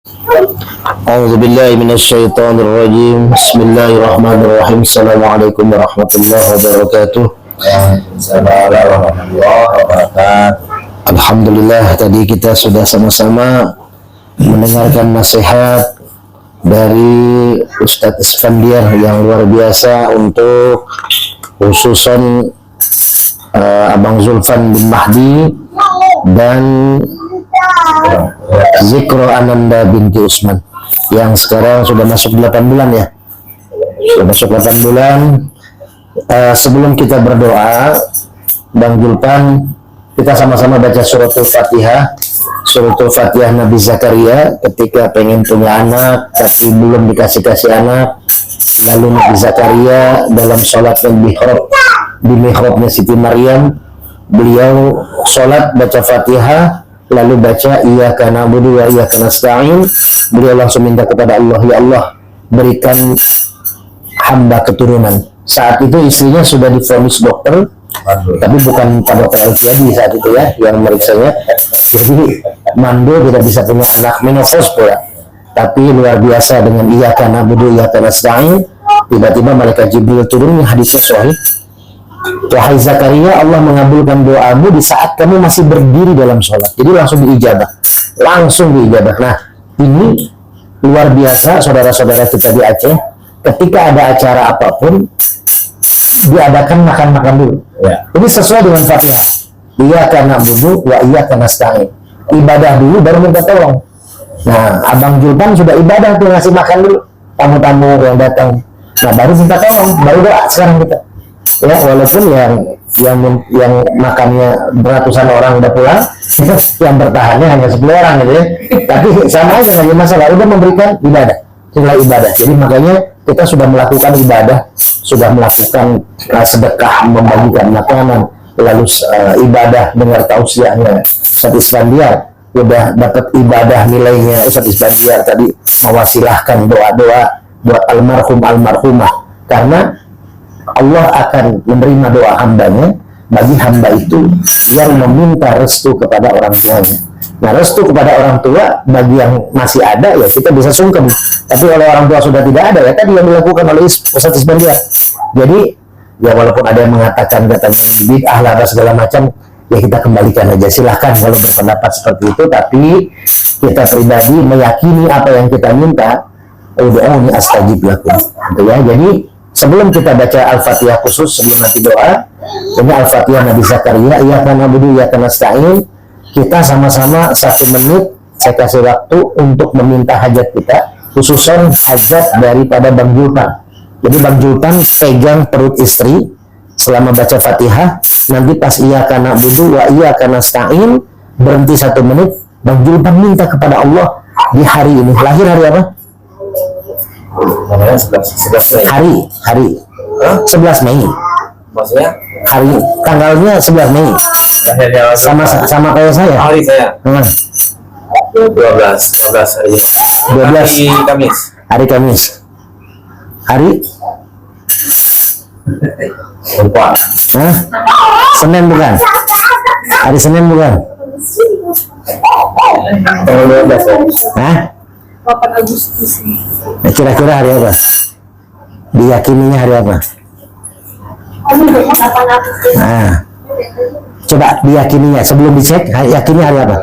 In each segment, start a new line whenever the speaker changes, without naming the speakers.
أعوذ بالله من الشيطان الرجيم. بسم الله الرحمن الرحيم. السلام عليكم ورحمة الله وبركاته. Alhamdulillah, tadi kita sudah sama-sama mendengarkan nasihat dari Ustadz Isfandiar yang luar biasa untuk khususan Abang Zulfan bin Mahdi dan Zikro Ananda binti Usman yang sekarang sudah masuk 8 bulan ya. Sudah masuk 8 bulan. Sebelum kita berdoa, Bang Zulfan, kita sama-sama baca suratul Fatihah. Suratul Fatihah Nabi Zakaria ketika pengen punya anak tapi belum dikasih anak. Lalu Nabi Zakaria dalam sholat di mihrabnya Siti Maryam, beliau sholat baca Fatihah, lalu baca iyyaka na'budu wa iyyaka nasta'in. Beliau langsung minta kepada Allah, ya Allah, berikan hamba keturunan. Saat itu istrinya sudah divonis dokter, tapi bukan Pak Dokter Alfiadi saat itu ya yang meriksanya. Jadi Mando tidak bisa punya anak, menopause pula. Tapi luar biasa dengan iyyaka na'budu wa iyyaka nasta'in, tiba-tiba malaikat Jibril turun, hadisnya sahih. Wahai Zakaria, Allah mengabulkan doamu di saat kamu masih berdiri dalam sholat. Jadi langsung diijabah. Nah, ini luar biasa saudara-saudara kita di Aceh. Ketika ada acara apapun, diadakan makan-makan dulu. Ya. Ini sesuai dengan Fatihah. Iyyaka na'budu wa iyyaka nasta'in. Ibadah dulu baru minta tolong. Nah, Abang Julpan sudah ibadah tuh, ngasih makan dulu tamu-tamu yang datang. Nah, baru minta tolong, baru doa sekarang kita. Ya, walaupun yang makannya beratusan orang udah pulang, yang bertahannya hanya 10 orang gitu ya. Tapi sama aja, nggak masalah, udah memberikan ibadah, nilai ibadah. Jadi makanya kita sudah melakukan ibadah, sudah melakukan sedekah, membagikan makanan, lalu ibadah dengar tausiahnya Ustadz Isfandiar, udah dapat ibadah nilainya. Ustadz Isfandiar tadi mewasilahkan doa-doa buat almarhumah, karena Allah akan menerima doa hambanya bagi hamba itu yang meminta restu kepada orang tuanya. Nah, restu kepada orang tua bagi yang masih ada ya kita bisa sungkem. Tapi kalau orang tua sudah tidak ada, ya tadi yang dilakukan oleh Ustadz Isfandiar. Jadi ya walaupun ada yang mengatakan katanya bid'ah lah segala macam, ya kita kembalikan aja. Silahkan kalau berpendapat seperti itu, tapi kita pribadi meyakini apa yang kita minta. Ini astajib lakum. Gitu ya. Jadi sebelum kita baca Al-Fatihah khusus, sebelum nanti doa, ini Al-Fatihah Nabi Zakaria, iyyaka na'budu wa iyyaka nasta'in. Kita sama-sama 1 menit, saya kasih waktu untuk meminta hajat kita, khususan hajat daripada Bang Julpan. Jadi Bang Julpan pegang perut istri selama baca Fatihah, nanti pas iyyaka na'budu wa iyyaka nasta'in, berhenti 1 menit, Bang Julpan minta kepada Allah di hari ini. Lahir hari apa?
Namanya 11 Mei.
Hari 11 Mei.
Maksudnya
Hari tanggalnya 11 Mei. Sama kayak saya.
Hari saya. 12 hari.
12
Kamis.
Hari Kamis. Hari
Lupa.
Senin bukan? Hari Senin bukan?
Tanggal 12 ya.
8 Agustus nih.
Nah, kira-kira hari apa? Diyakininya hari apa? Nah, coba diyakininya sebelum dicek, yakini hari apa?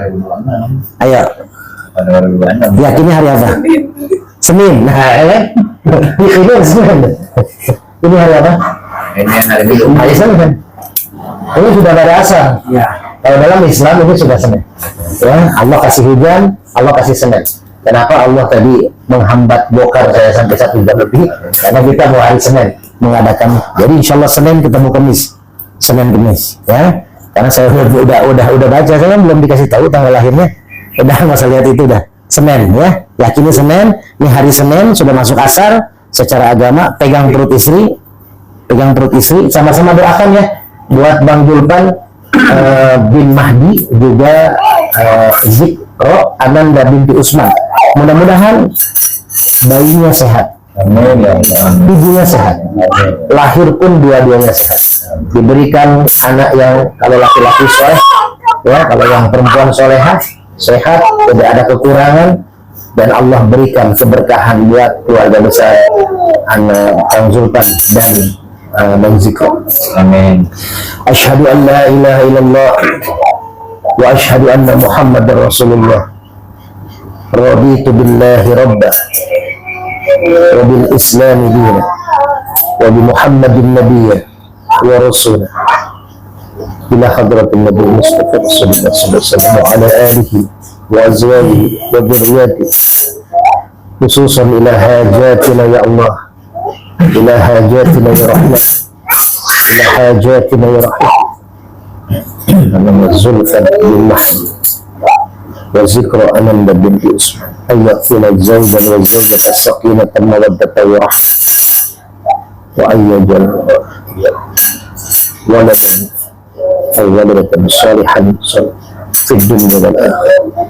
Ayo, diyakini hari apa? Senin. Nah, ini Senin. Ini hari apa?
Ini hari Minggu.
Hari Senin. Ini sudah dari asal.
Ya.
Kalau dalam Islam ini sudah Senin. Ya, Allah kasih hujan, Allah kasih Senin. Kenapa Allah tadi menghambat bokar saya sampai 1 jam lebih? Karena kita mau hari Senin mengadakan. Jadi insya Allah Senin ketemu Kamis, Senin Kamis, ya. Karena saya udah baca, saya kan belum dikasih tahu tanggal lahirnya. Udah nggak usah lihat itu, dah Senin, ya. Yakini Senin. Ini hari Senin sudah masuk asar secara agama. Pegang perut istri, sama-sama doakan ya buat Bang Julpan bin Mahdi, juga Zikro Ananda binti Usman. Mudah-mudahan bayinya sehat, ibunya sehat, lahir pun dua-duanya sehat, diberikan anak yang kalau laki-laki soleh, ya, kalau yang perempuan solehah sehat, tidak ada kekurangan, dan Allah berikan keberkahan buat keluarga besar anak Kang Zulfan dan Bang Zikro.
Amin.
Asyhadu an la ilaha illallah wa asyhadu anna Muhammadar Rasulullah. Raditu billahi rabba wa bil islami dina wa bi Muhammadin nabiyya wa rasulah. Ila hadratin Nabi Mustafa sallallahu alaihi wasallam wa ala alihi wa azwajihi wa dhurriyyatihi, khususan ila hajatina ya Allah, ila hajatina ya Rahman, ila hajatina ya Rahman. Nama Zulfan bin Mahdi wa zikra Ananda binti Usman ayyakuna zawjan wa zawjata sakinatan mawaddatan wa rahmah wa ayyajal waladan aw waladatan salihan fi dunya wal akhirah.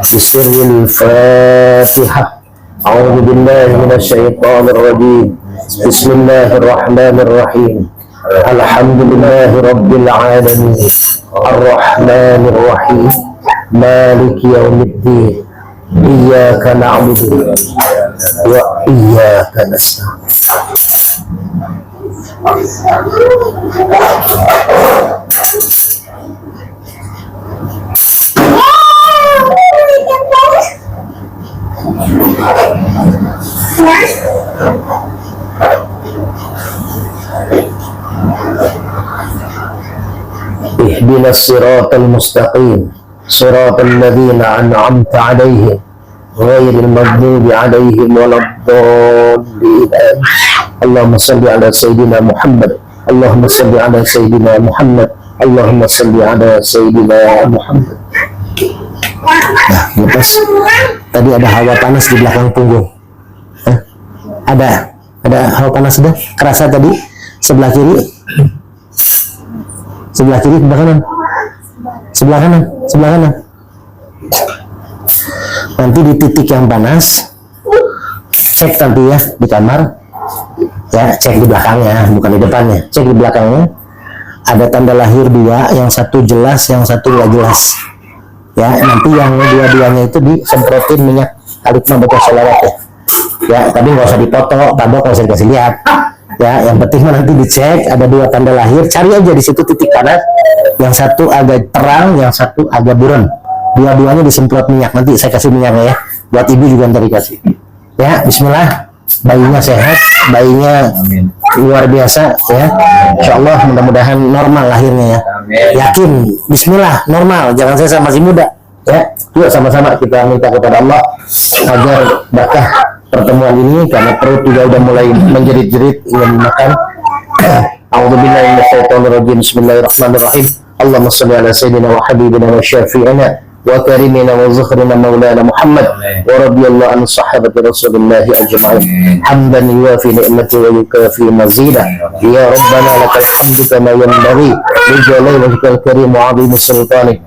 Bisirril Fatihah. A'udzu billahi minasyaitonir rajim. Bismillahirrahmanirrahim. Alhamdulillahi rabbil alamin. Arrahmanir rahim. Maliki yaumiddin. Iyyaka na'budu wa iyyaka nasta'in. Ihdinas siratal mustaqim, siratal ladzina an'amta 'alaihim ghairil maghdubi 'alaihim waladdallin. Allahumma shalli ala sayyidina Muhammad, Allahumma shalli ala sayyidina Muhammad, Allahumma shalli ala sayyidina Muhammad. Nah, lepas tadi ada hawa panas di belakang punggung. Ada hawa panas sudah kerasa tadi sebelah kiri, sebelah kanan, sebelah kanan. Nanti di titik yang panas cek nanti ya di kamar ya, cek di belakangnya bukan di depannya, cek di belakangnya ada tanda lahir dua, yang satu jelas, yang satu nggak jelas ya. Nanti yang dua-duanya itu disemprotin minyak kalikma baca sholawat ya, tapi nggak usah dipoto, tabok nggak usah dikasih lihat ya. Yang penting nanti dicek ada dua tanda lahir, cari aja di situ titik panas, yang satu agak terang, yang satu agak buram, dua-duanya disemprot minyak. Nanti saya kasih minyaknya ya, buat ibu juga ntar dikasih ya. Bismillah. Bayinya sehat, bayinya
Amin.
luar biasa ya. Insyaallah mudah-mudahan normal lahirnya ya.
Amin.
Yakin, bismillah normal, jangan saya masih muda ya. Yuk sama-sama kita minta kepada Allah agar berkah pertemuan ini, karena perut juga udah mulai menjerit-jerit ingin makan. A'udzubillahi minasyaitonir rajim. Bismillahirrahmanirrahim. Allahumma shalli ala sayyidina wa habibina wa syafi'ina wa karimina wa zukhrina maulana Muhammad wa radiyallahu an sahabati Rasulillahi ajma'in. Hamdan yuwafi ni'mati wa yukafi mazida. Ya Rabbana lakal hamdu kama yanbaghi li jalali wajhikal karim wa 'azimi sultanik.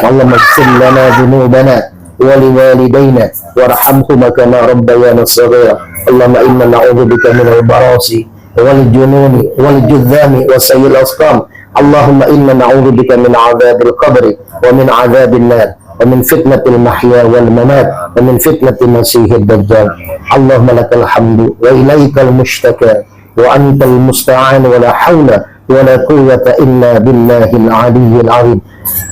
Allahumma ighfir lana dhunubana wa liwalidayna warhamhuma kama rabbayana shaghira. Allahumma inna na'udzubika minal barasi wal jununi wal judzami wa sayyil asqam. Allahumma inna na'udzubika min 'adzabil qabri wa min 'adzabil nar wa min fitnatil mahya wal mamat wa min fitnatil masiihid dajjal. Allahumma lakal hamdu wa ilaikal mushtaka wa antal musta'an wa la hawla wa la quwwata illa billahil 'aliyyil 'azim.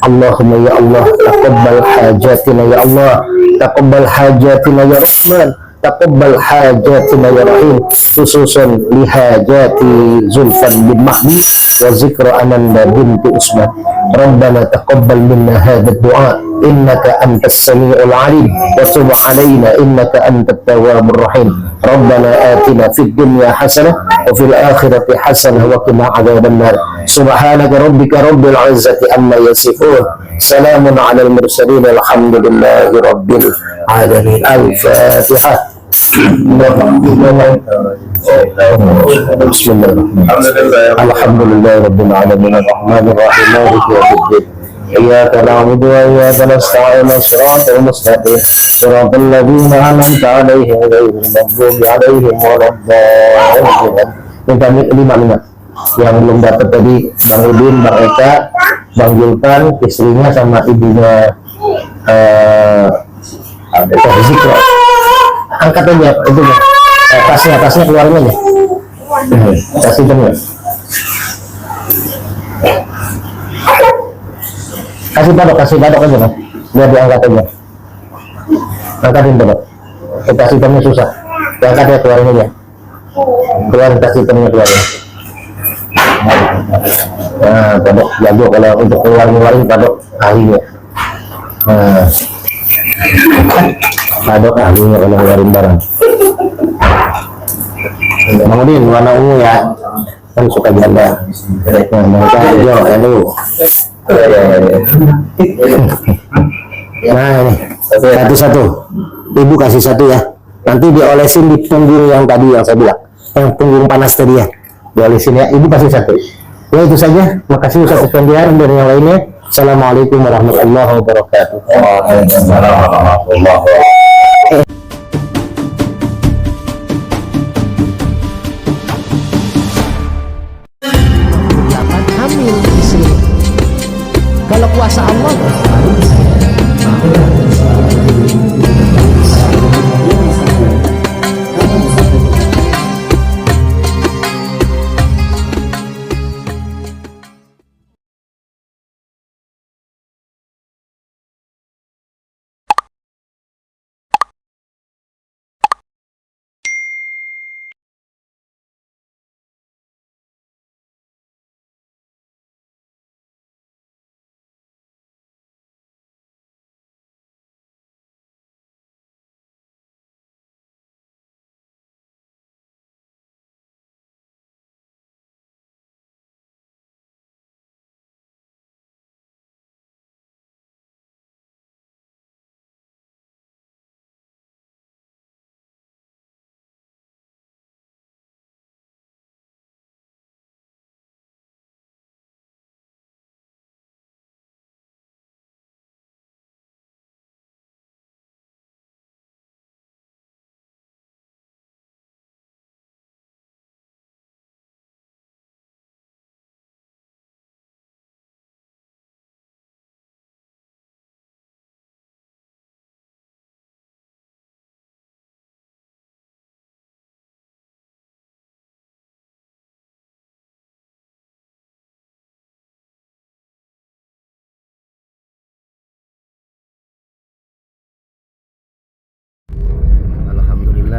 Allahumma ya Allah taqabbal hajatina ya Allah, taqabbal hajatina ya Rahman, taqabbal hajatina ya Rahim, khususan li hajati Zulfan bin Mahdi wa zikra Ananda binti Usman. Rabbana taqabbal minna hadha ad-du'a innaka antas sami'ul 'alim wa tub 'alaina innaka antat tawwabur rahim. Rabbana atina fid dunya hasanah wa fil akhirati hasanah wa qina 'adzaban nar. Subhanaka rabbika rabbil 'izzati amma yasifun. Salamun 'alal mursalin alhamdulillahi rabbil alamin. Al-Fatihah. Bismillahirrahmanirrahim. Alhamdulillahi rabbil alamin arrahmanir rahim maliki yaumiddin. Iyyaka na'budu wa iyyaka nasta'in shiratal mustaqim shiratal ladzina an'amta 'alaihim ghairil maghdubi 'alaihim waladdallin. Minta lima yang belum dapat tadi, Bang Udin, Bang Eka, Bang Julpan, istrinya sama ibunya Zikro. Angkat aja itu ya. Tasnya keluarin aja. Tas itu ya. Kasih badok aja Mas. Biar diangkat aja. Angkatin badok. Tas hitamnya susah. Diangkat ya, keluarin aja. Keluarin tas hitamnya, keluarin. Nah, badok jago kalau untuk keluarin badok ahlinya. Nah, badok ahlinya kalau keluarin barang. Kemudian warna ungu ya, kan suka janda. Mereka hijau ya dulu. Nah ini satu-satu, ibu kasih satu ya. Nanti diolesin di punggung yang tadi yang saya bilang, yang punggung panas tadi ya. Diolesin ya, ibu kasih satu. Ya itu saja. Makasih Ustaz Isfandiar dan yang lainnya. Assalamualaikum warahmatullahi wabarakatuh.
Waalaikumsalam warahmatullahi wabarakatuh.
Hamil di sini. Kalau kuasa Allah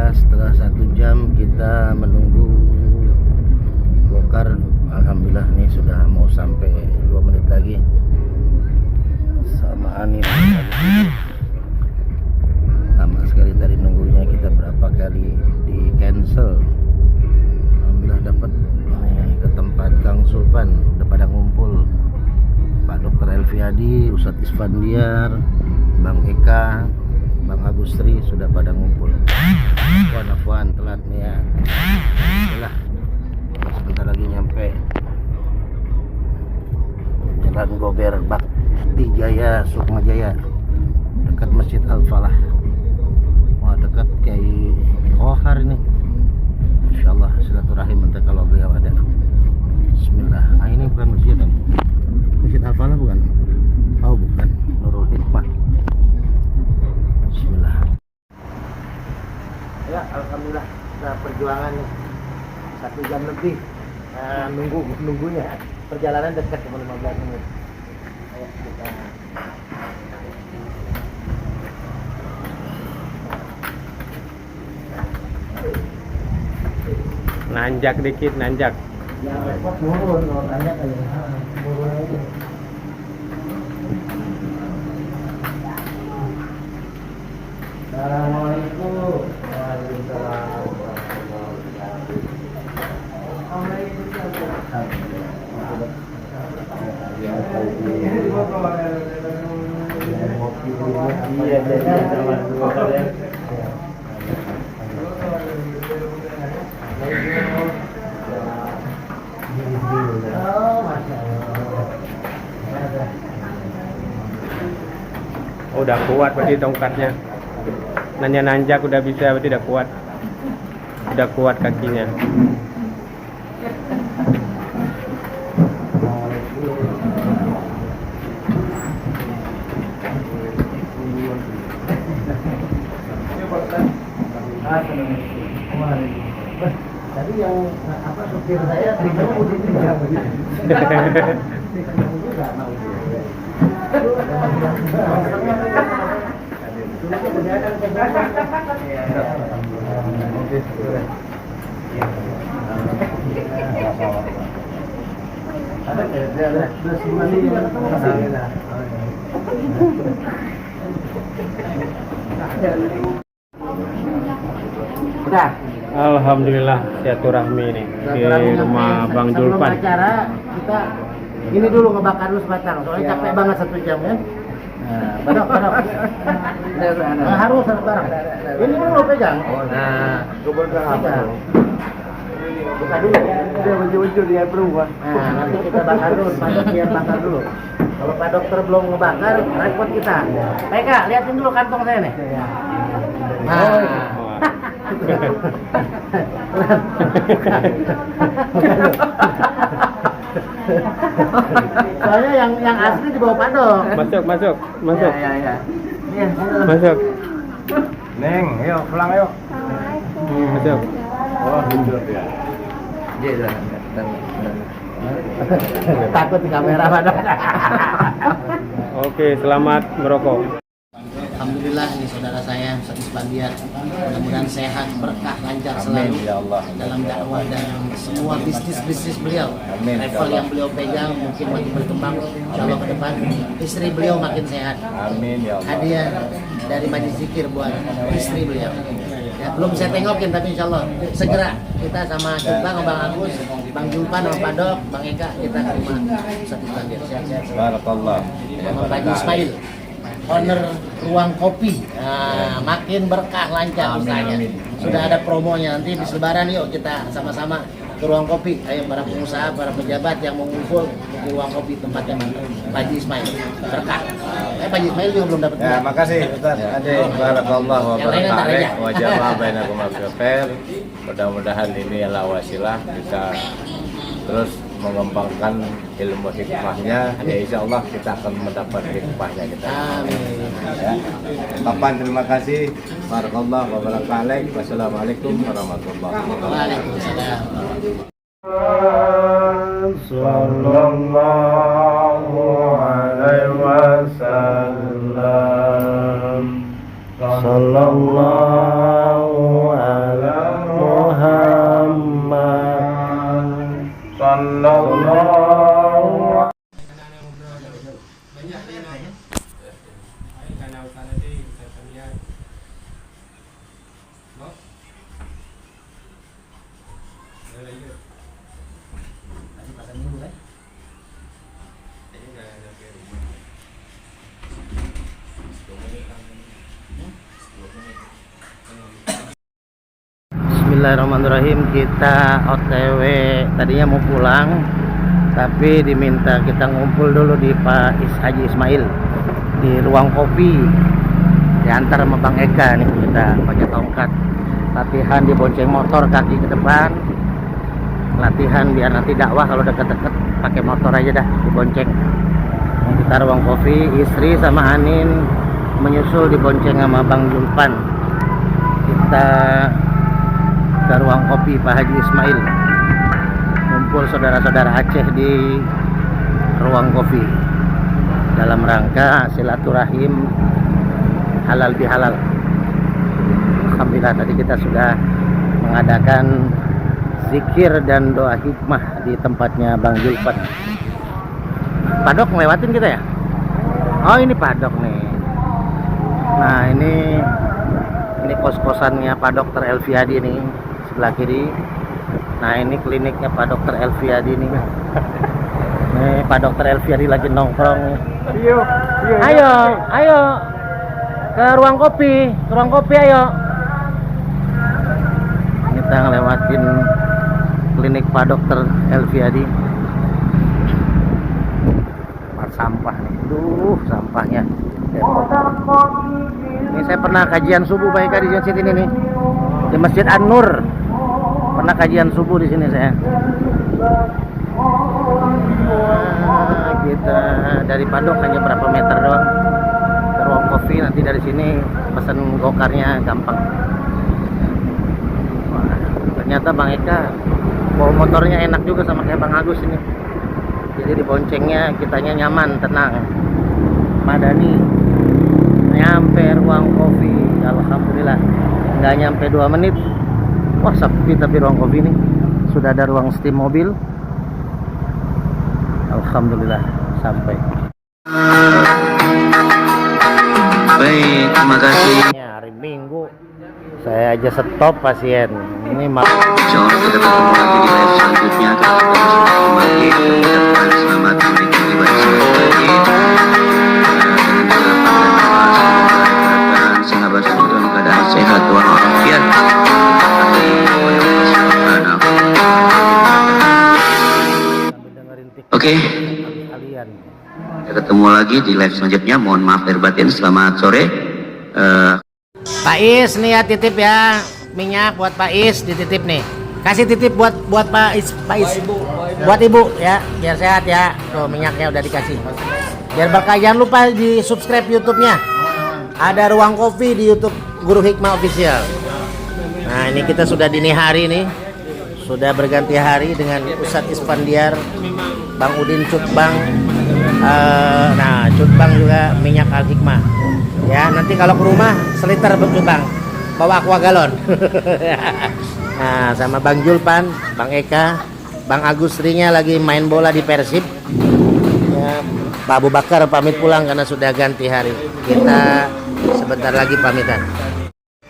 setelah 1 jam kita menunggu bongkar. Alhamdulillah nih sudah mau sampai 2 menit lagi sama Ani. Lama sekali tadi nunggunya, kita berapa kali di cancel. Alhamdulillah dapat ke tempat Kang Sulpan, udah pada ngumpul. Pak Dr. Elviadi, Ustadz Isfandiar, Bang Eka, Bang Agustri sudah pada ngumpul. Afwan telat nih ya. Itulah, sebentar lagi nyampe Jalan Gober Bakti Jaya, Sukma Jaya, dekat Masjid Al-Falah. Wah, dekat Kiai Kohar ini. Insyaallah silaturahim nanti kalau beliau ada. Bismillah. Nah, ini bukan masjid kan? Masjid Al-Falah bukan? Oh bukan, Nurul Hikmah. Bismillah. Ya, alhamdulillah. Nah, perjuangan 1 jam lebih. Nunggunya. Perjalanan dekat cuma 15 menit. Ayo kita
nanjak dikit, nanjak.
ya repot turun, nanjak aja. Turun aja. Assalamualaikum. Waalaikumsalam.
Oh, udah kuat berarti tongkatnya. Nanjak udah bisa, berarti udah kuat. Udah kuat kakinya.
Tadi yang apa supir saya dikemu di Udah.
Alhamdulillah silaturahmi nih di rumah Bang Julpan.
Acara kita ini dulu ngebakar dulu sebatang, soalnya capek banget 1 jam kan. Nah, padok. Harus bareng. Ini dulu pegang. Nah, coba apa? Buka dulu.
Dia wujud dia berubah.
Nah, nanti kita bakar dulu, padok biar bakar dulu. Kalau pak dokter belum ngebakar, repot kita. Peka, liatin dulu kantong saya nih. Nah. Soalnya yang asli di bawah padok.
Masuk.
Ya.
Masuk.
Neng, ayo pulang ayo.
Masuk.
Oh, hidup ya.
Takut di kamera padok.
Oke, selamat merokok.
Alhamdulillah ini saudara saya Ustaz Isbandiat, mudah-mudahan sehat, berkah, lancar selalu
Amin, ya Allah.
dalam dakwah dan semua bisnis beliau.
Amin, ya
Level
Allah.
yang beliau pegang mungkin makin berkembang, insya Allah ke depan istri beliau makin sehat.
Amin ya Allah.
Hadiah dari Majlis Zikir buat istri beliau. Ya, belum saya tengokin tapi insya Allah segera kita sama Julpan, Bang Agus, Bang Julpan, sama Pak Dok, Bang Eka kita ke rumah Ustaz Isbandiat. Sehat-sehat.
Barakallah.
Sama Pak Haji Ismail, owner Ruang Kopi. Nah, makin berkah lancar
Amin,
usahanya.
amin.
Sudah ada promonya, nanti di Lebaran yuk kita sama-sama ke Ruang Kopi. Ayo para pengusaha, para pejabat yang mau ngumpul di Ruang Kopi tempatnya Pak Haji Ismail. Berkah. Pak Haji Ismail juga belum dapat.
Ya, makasih Ustaz Ade. Barakallah wa
Yang lain ntar
barakatuh
aja.
wa jama'a bainakum fil khair. Mudah-mudahan ini adalah wasilah bisa terus mengembangkan ilmu hikmahnya. Ya insya Allah kita akan mendapat hikmahnya kita.
Amin.
Ya. Kapan terima kasih. Barakallah wa barakatuh. Wassalamualaikum warahmatullahi wabarakatuh.
Waalaikumsalam.
Sallallahu alaihi wasallam. Sallallahu ala Muhammad. Sallallahu
Bismillahirrahmanirrahim. Kita OTW, tadinya mau pulang tapi diminta kita ngumpul dulu di Pak Haji Ismail di Ruang Kopi, diantar sama Bang Eka nih. Kita pakai tongkat latihan di bonceng motor, kaki ke depan, latihan biar nanti dakwah kalau deket-deket pakai motor aja dah dibonceng. Kita Ruang Kopi, istri sama Anin menyusul dibonceng sama Bang Julpan. Kita ke Ruang Kopi Pak Haji Ismail, ngumpul saudara-saudara Aceh di Ruang Kopi dalam rangka silaturahim halal bihalal. Alhamdulillah tadi kita sudah mengadakan zikir dan doa hikmah di tempatnya Bang Julpan. Padok ngelewatin kita ya? Oh ini Padok nih. Nah ini kos-kosannya Pak Dokter Elviadi nih sebelah kiri. Nah ini kliniknya Pak Dokter Elviadi nih. Nih Pak Dokter Elviadi lagi nongkrong. Ayo ke Ruang Kopi, ayo. Kita ngelewatin klinik Pak Dokter Elviadi. Tempat sampah nih. Sampahnya. Ini saya pernah kajian subuh Pak Eka di sini nih, di Masjid An-Nur. Pernah kajian subuh di sini saya. Nah, kita dari Padok hanya berapa meter doang ke Ruang Kopi. Nanti dari sini pesan gokarnya gampang. ternyata Bang Eka bawa motornya enak juga sama kayak Bang Agus ini. Jadi di boncengnya kitanya nyaman, tenang. Madani nyampe ruang kopi, alhamdulillah nggak nyampe 2 menit. Wah sepi tapi ruang kopi ini sudah ada ruang steam mobil. Alhamdulillah sampai.
Baik, terima kasih.
Hari Minggu saya aja stop pasien ini
Insya Allah kita ketemu lagi di live selanjutnya. Kita kembali ucapkan selamat memiliki ibadah sholat Id dengan harapan sahabat semua dalam keadaan sehat walafiat. Oke,
kalian.
kita ketemu lagi di live selanjutnya. Mohon maaf lahir batin. Selamat sore.
Pak Is nih ya, titip ya minyak buat Pak Is, dititip nih. Kasih titip buat Pak Is, buat ibu ya, biar sehat ya. Tuh minyaknya udah dikasih. Biar berkah, jangan lupa di subscribe YouTube-nya. Ada ruang kopi di YouTube Guru Hikmah Official. Nah ini kita sudah dini hari nih, sudah berganti hari dengan Ustadz Isfandiar, Bang Udin Cutbang. Nah Cutbang juga minyak Al Hikmah. Ya nanti kalau ke rumah seliter Cutbang, bawa aqua galon. Nah sama Bang Julpan, Bang Eka, Bang Agus Rinya lagi main bola di Persib ya, Pak Abu Bakar pamit pulang karena sudah ganti hari. Kita sebentar lagi pamitan.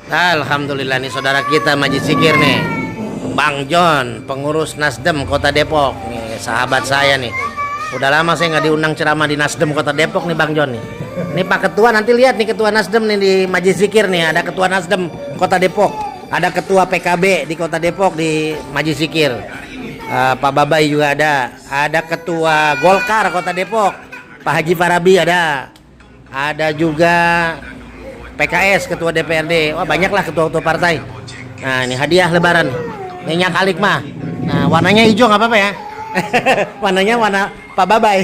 Alhamdulillah nih saudara kita Majid Zikir nih, Bang John, pengurus Nasdem Kota Depok nih, sahabat saya nih. Udah lama saya nggak diundang ceramah di Nasdem Kota Depok nih Bang John nih. Ini Pak Ketua, nanti lihat nih Ketua Nasdem nih di Majid Zikir nih, ada Ketua Nasdem Kota Depok, ada Ketua PKB di Kota Depok di Majid Zikir. Pak Babai juga ada Ketua Golkar Kota Depok, Pak Haji Farabi ada juga PKS Ketua DPRD. Wah banyaklah ketua-ketua partai. Nah ini hadiah Lebaran minyak Al Hikmah. Nah warnanya hijau nggak apa-apa ya. Warnanya warna Pak Babai.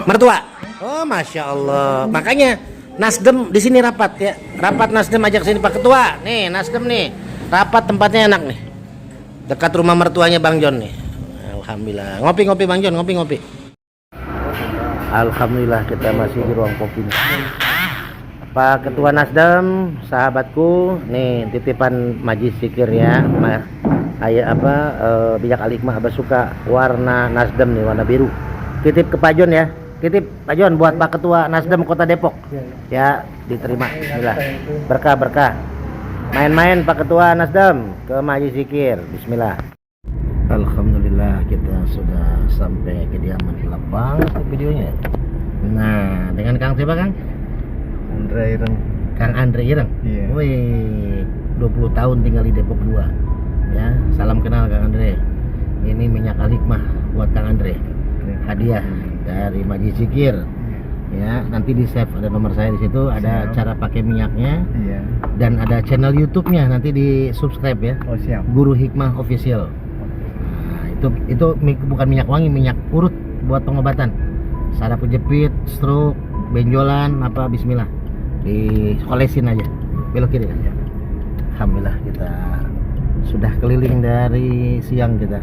Mertua. Oh masya Allah. Makanya Nasdem di sini rapat ya. Rapat Nasdem ajak sini Pak Ketua. Nih Nasdem nih. Rapat tempatnya enak nih. Dekat rumah mertuanya Bang John nih. Alhamdulillah. Ngopi-ngopi Bang John, ngopi-ngopi. Alhamdulillah kita masih di ruang kopi nih. Pak Ketua Nasdem, sahabatku, nih titipan Majid Zikir ya. Minyak Al Hikmah Abah suka warna Nasdem nih, warna biru. Titip ke Pak John ya. Titip Pak John buat Pak Ketua Nasdem Kota Depok. Ya, diterima. Bismillah. Berkah. Main-main Pak Ketua Nasdem ke Majid Zikir. Bismillah. Alhamdulillah kita sudah sampai kediaman Lapang videonya. Nah, dengan Kang siapa Kang?
Andre Ireng.
Kang Andre Ireng.
Iya.
Wih, 20 tahun tinggal di Depok 2. Ya, salam kenal Kang Andre. Ini minyak Al Hikmah buat Kang Andre. Hadiah dari Majid Zikir. Ya, nanti di save ada nomor saya di situ, ada
Siap.
cara pakai minyaknya.
Iya.
Dan ada channel YouTube-nya, nanti di subscribe ya.
Oh siap.
Guru Hikmah Official. Nah, itu bukan minyak wangi, minyak urut buat pengobatan. Saraf kejepit, stroke, benjolan, apa bismillah. Diolesin aja. Belok kiri kan. Alhamdulillah kita sudah keliling dari siang kita.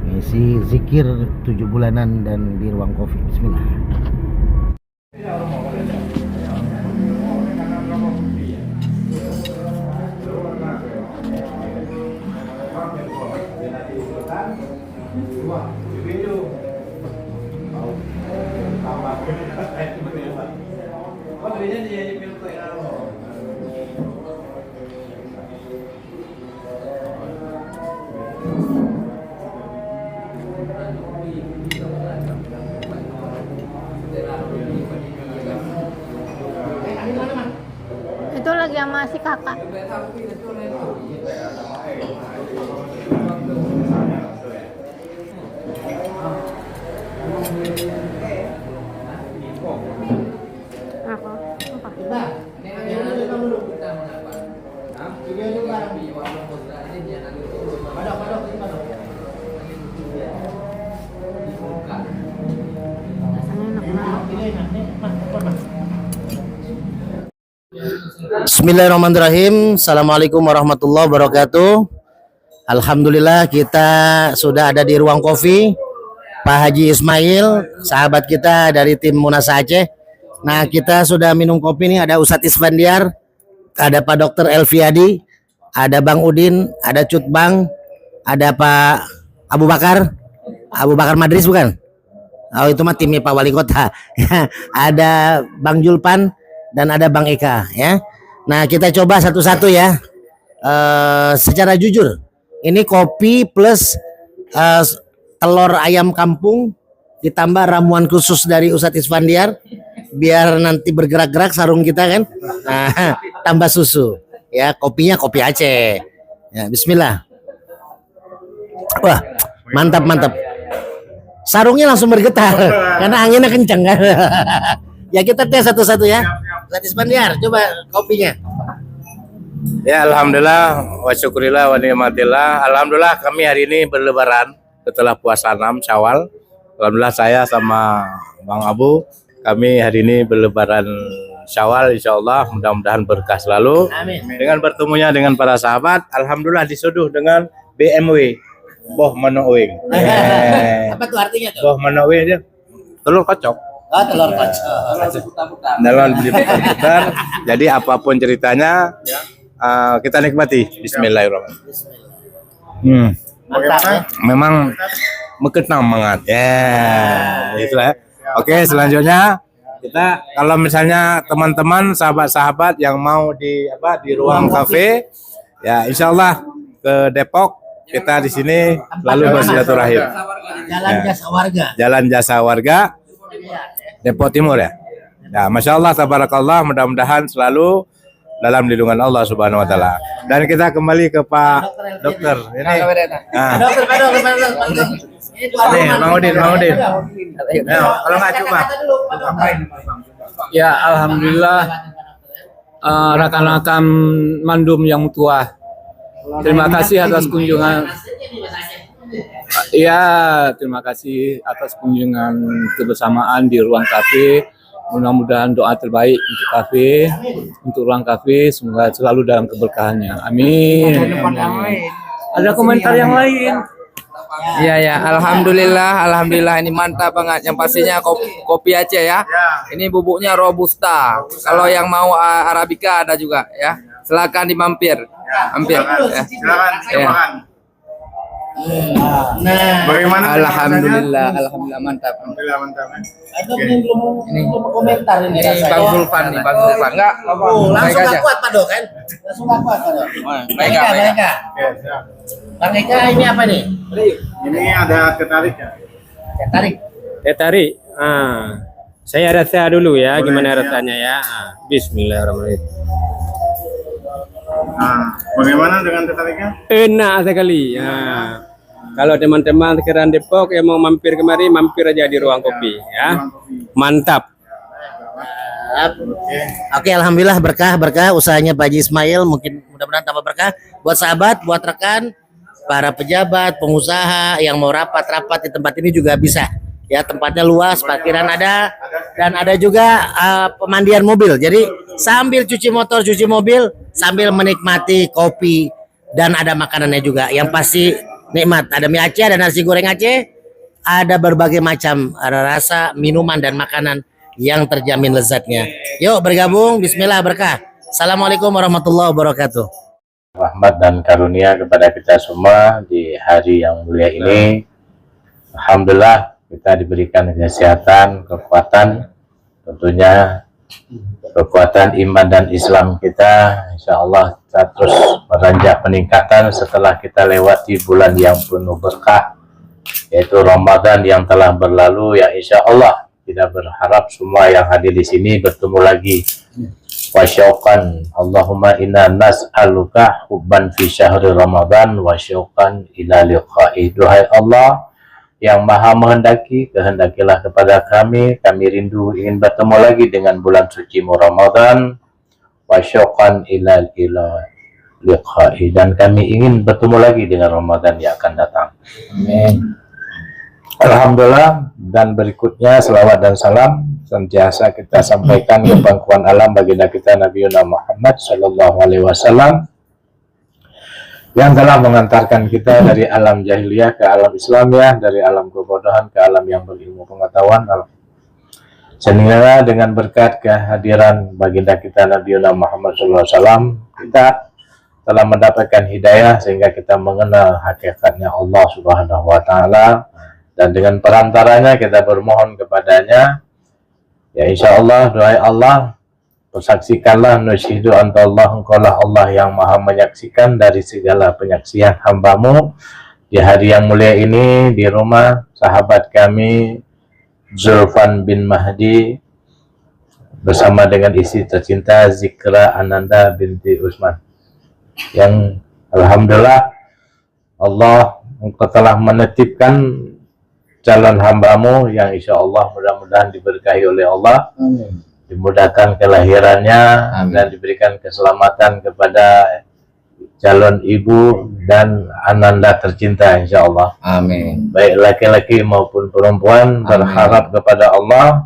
Ngisi zikir 7 bulanan dan di ruang kopi. Bismillah.
Itu lagi sama si kakak. Apa? Rasanya enak banget.
Bismillahirrahmanirrahim. Assalamualaikum warahmatullahi wabarakatuh. Alhamdulillah kita sudah ada di ruang kopi. Pak Haji Ismail, sahabat kita dari tim Munas Aceh. Nah, kita sudah minum kopi nih. Ada Ustadz Isfandiar, ada Pak Dr. Elviadi, ada Bang Udin, ada Cut Bang, ada Pak Abu Bakar Madris bukan? Oh itu mah timnya Pak Wali Kota. Ada Bang Julpan dan ada Bang Eka ya. Nah kita coba satu-satu ya. Secara jujur, ini kopi plus telur ayam kampung ditambah ramuan khusus dari Ustadz Isfandiar biar nanti bergerak-gerak sarung kita kan. Nah, tambah susu ya. Kopinya kopi Aceh ya. Bismillah. Wah mantap. Sarungnya langsung bergetar karena anginnya kencang kan. Ya kita tes satu-satu ya. Ustadz Isfandiar coba kopinya.
Ya alhamdulillah wa syukurillah wa ni'matillah. Alhamdulillah kami hari ini berlebaran setelah puasa 6 Syawal. Alhamdulillah saya sama Bang Abu kami hari ini berlebaran Syawal, insyaallah mudah-mudahan berkah selalu.
Amin.
Dengan bertemunya dengan para sahabat, alhamdulillah disuduh dengan BMW Boh Manoing.
Apa tuh artinya tuh?
Boh Manoing dia telur kocok.
Oh, telur kocok.
Dalam diputar. Jadi apapun ceritanya kita nikmati. Bismillahirrahmanirrahim.
Mantap ya.
Memang mengenang banget. Ya, itulah. Oke, selanjutnya kita kalau misalnya teman-teman sahabat-sahabat yang mau di ruang kafe, ya insyaallah ke Depok kita di sini lalu bersilaturahim. Jalan Jasa Warga, Depok Timur ya. Ya, masya Allah, tabarakallah, mudah-mudahan selalu dalam lindungan Allah Subhanahu Wa Taala. Dan kita kembali ke Pak Dokter. Ini, Bang Udin. Ya, kalau nggak coba.
Ya, alhamdulillah rekan-rekan Mandum yang tua. Terima kasih atas kunjungan. Ya, terima kasih atas kunjungan kebersamaan di ruang kafe. Mudah-mudahan doa terbaik untuk kafe, untuk ruang kafe, semoga selalu dalam keberkahannya. Amin. Ada komentar yang lain?
Ya, alhamdulillah ini mantap banget. Yang pastinya kopi Aceh ya. Ini bubuknya robusta. Kalau yang mau arabica ada juga ya. Silakan dimampir. Hampir. Ya. Silakan.
Bagaimana?
Alhamdulillah mantap.
Ini belum komentar ini.
Ini Bang Zulfan nih, Enggak.
Langsung gak kuat Pak Dok kan? Langsung gak kuat Pak Dok. Mereka. Bang Eka ini apa nih?
Ini ada ketariknya.
Tarik. Saya rasa dulu ya, gimana rasanya ya. Bismillahirrahmanirrahim.
Bagaimana dengan ketariknya?
Enak sekali. Kalau teman-teman sekarang Depok yang mau mampir kemari, mampir aja di ruang kopi ya. Mantap.
Oke, alhamdulillah berkah usahanya Pak Haji Ismail, mungkin mudah-mudahan tambah berkah buat sahabat, buat rekan, para pejabat, pengusaha yang mau rapat di tempat ini juga bisa. Ya, tempatnya luas, parkiran ada, dan ada juga pemandian mobil. Jadi sambil cuci motor, cuci mobil, sambil menikmati kopi dan ada makanannya juga. Yang pasti nikmat. Ada mie Aceh, ada nasi goreng Aceh, ada berbagai macam rasa minuman dan makanan yang terjamin lezatnya. Yuk bergabung, bismillah, berkah. Assalamualaikum warahmatullahi wabarakatuh.
Rahmat dan karunia kepada kita semua di hari yang mulia ini. Alhamdulillah kita diberikan kesehatan, kekuatan, tentunya kekuatan iman dan Islam kita. Insya Allah kita terus meranjak peningkatan setelah kita lewati bulan yang penuh berkah, yaitu Ramadan yang telah berlalu, yang insya Allah kita berharap semua yang hadir di sini bertemu lagi. Wasyauqan Allahumma inna nas'aluka hubban fi syahri Ramadan wasyauqan ila liqa'i. Duhai Allah yang maha menghendaki, kehendakilah kepada kami rindu ingin bertemu lagi dengan bulan suci Ramadan. Wasyauqan ila liqa'i, dan kami ingin bertemu lagi dengan Ramadan yang akan datang. Amin. Alhamdulillah, dan berikutnya selawat dan salam senantiasa kita sampaikan ke pangkuan alam baginda kita Nabi Muhammad Sallallahu Alaihi Wasallam yang telah mengantarkan kita dari alam jahiliyah ke alam Islamiyah, dari alam kebodohan ke alam yang berilmu pengetahuan. Sehingga dengan berkat kehadiran baginda kita Nabi Muhammad Sallallahu Alaihi Wasallam, kita telah mendapatkan hidayah sehingga kita mengenal hakikatnya Allah Subhanahu Wa Taala. Dan dengan perantaranya kita bermohon kepadanya, ya insya Allah, doa Allah, persaksikanlah nusyhidu anta Allah, engkaulah Allah yang maha menyaksikan dari segala penyaksian hambamu di hari yang mulia ini, di rumah sahabat kami Zulfan bin Mahdi bersama dengan istri tercinta Zikra Ananda binti Usman, yang alhamdulillah Allah engkau telah menitipkan calon hambamu yang insya Allah mudah-mudahan diberkahi oleh Allah. Amin. Dimudahkan kelahirannya. Amin. Dan diberikan keselamatan kepada calon ibu dan ananda tercinta insya Allah. Amin. Baik laki-laki maupun perempuan. Amin. Berharap kepada Allah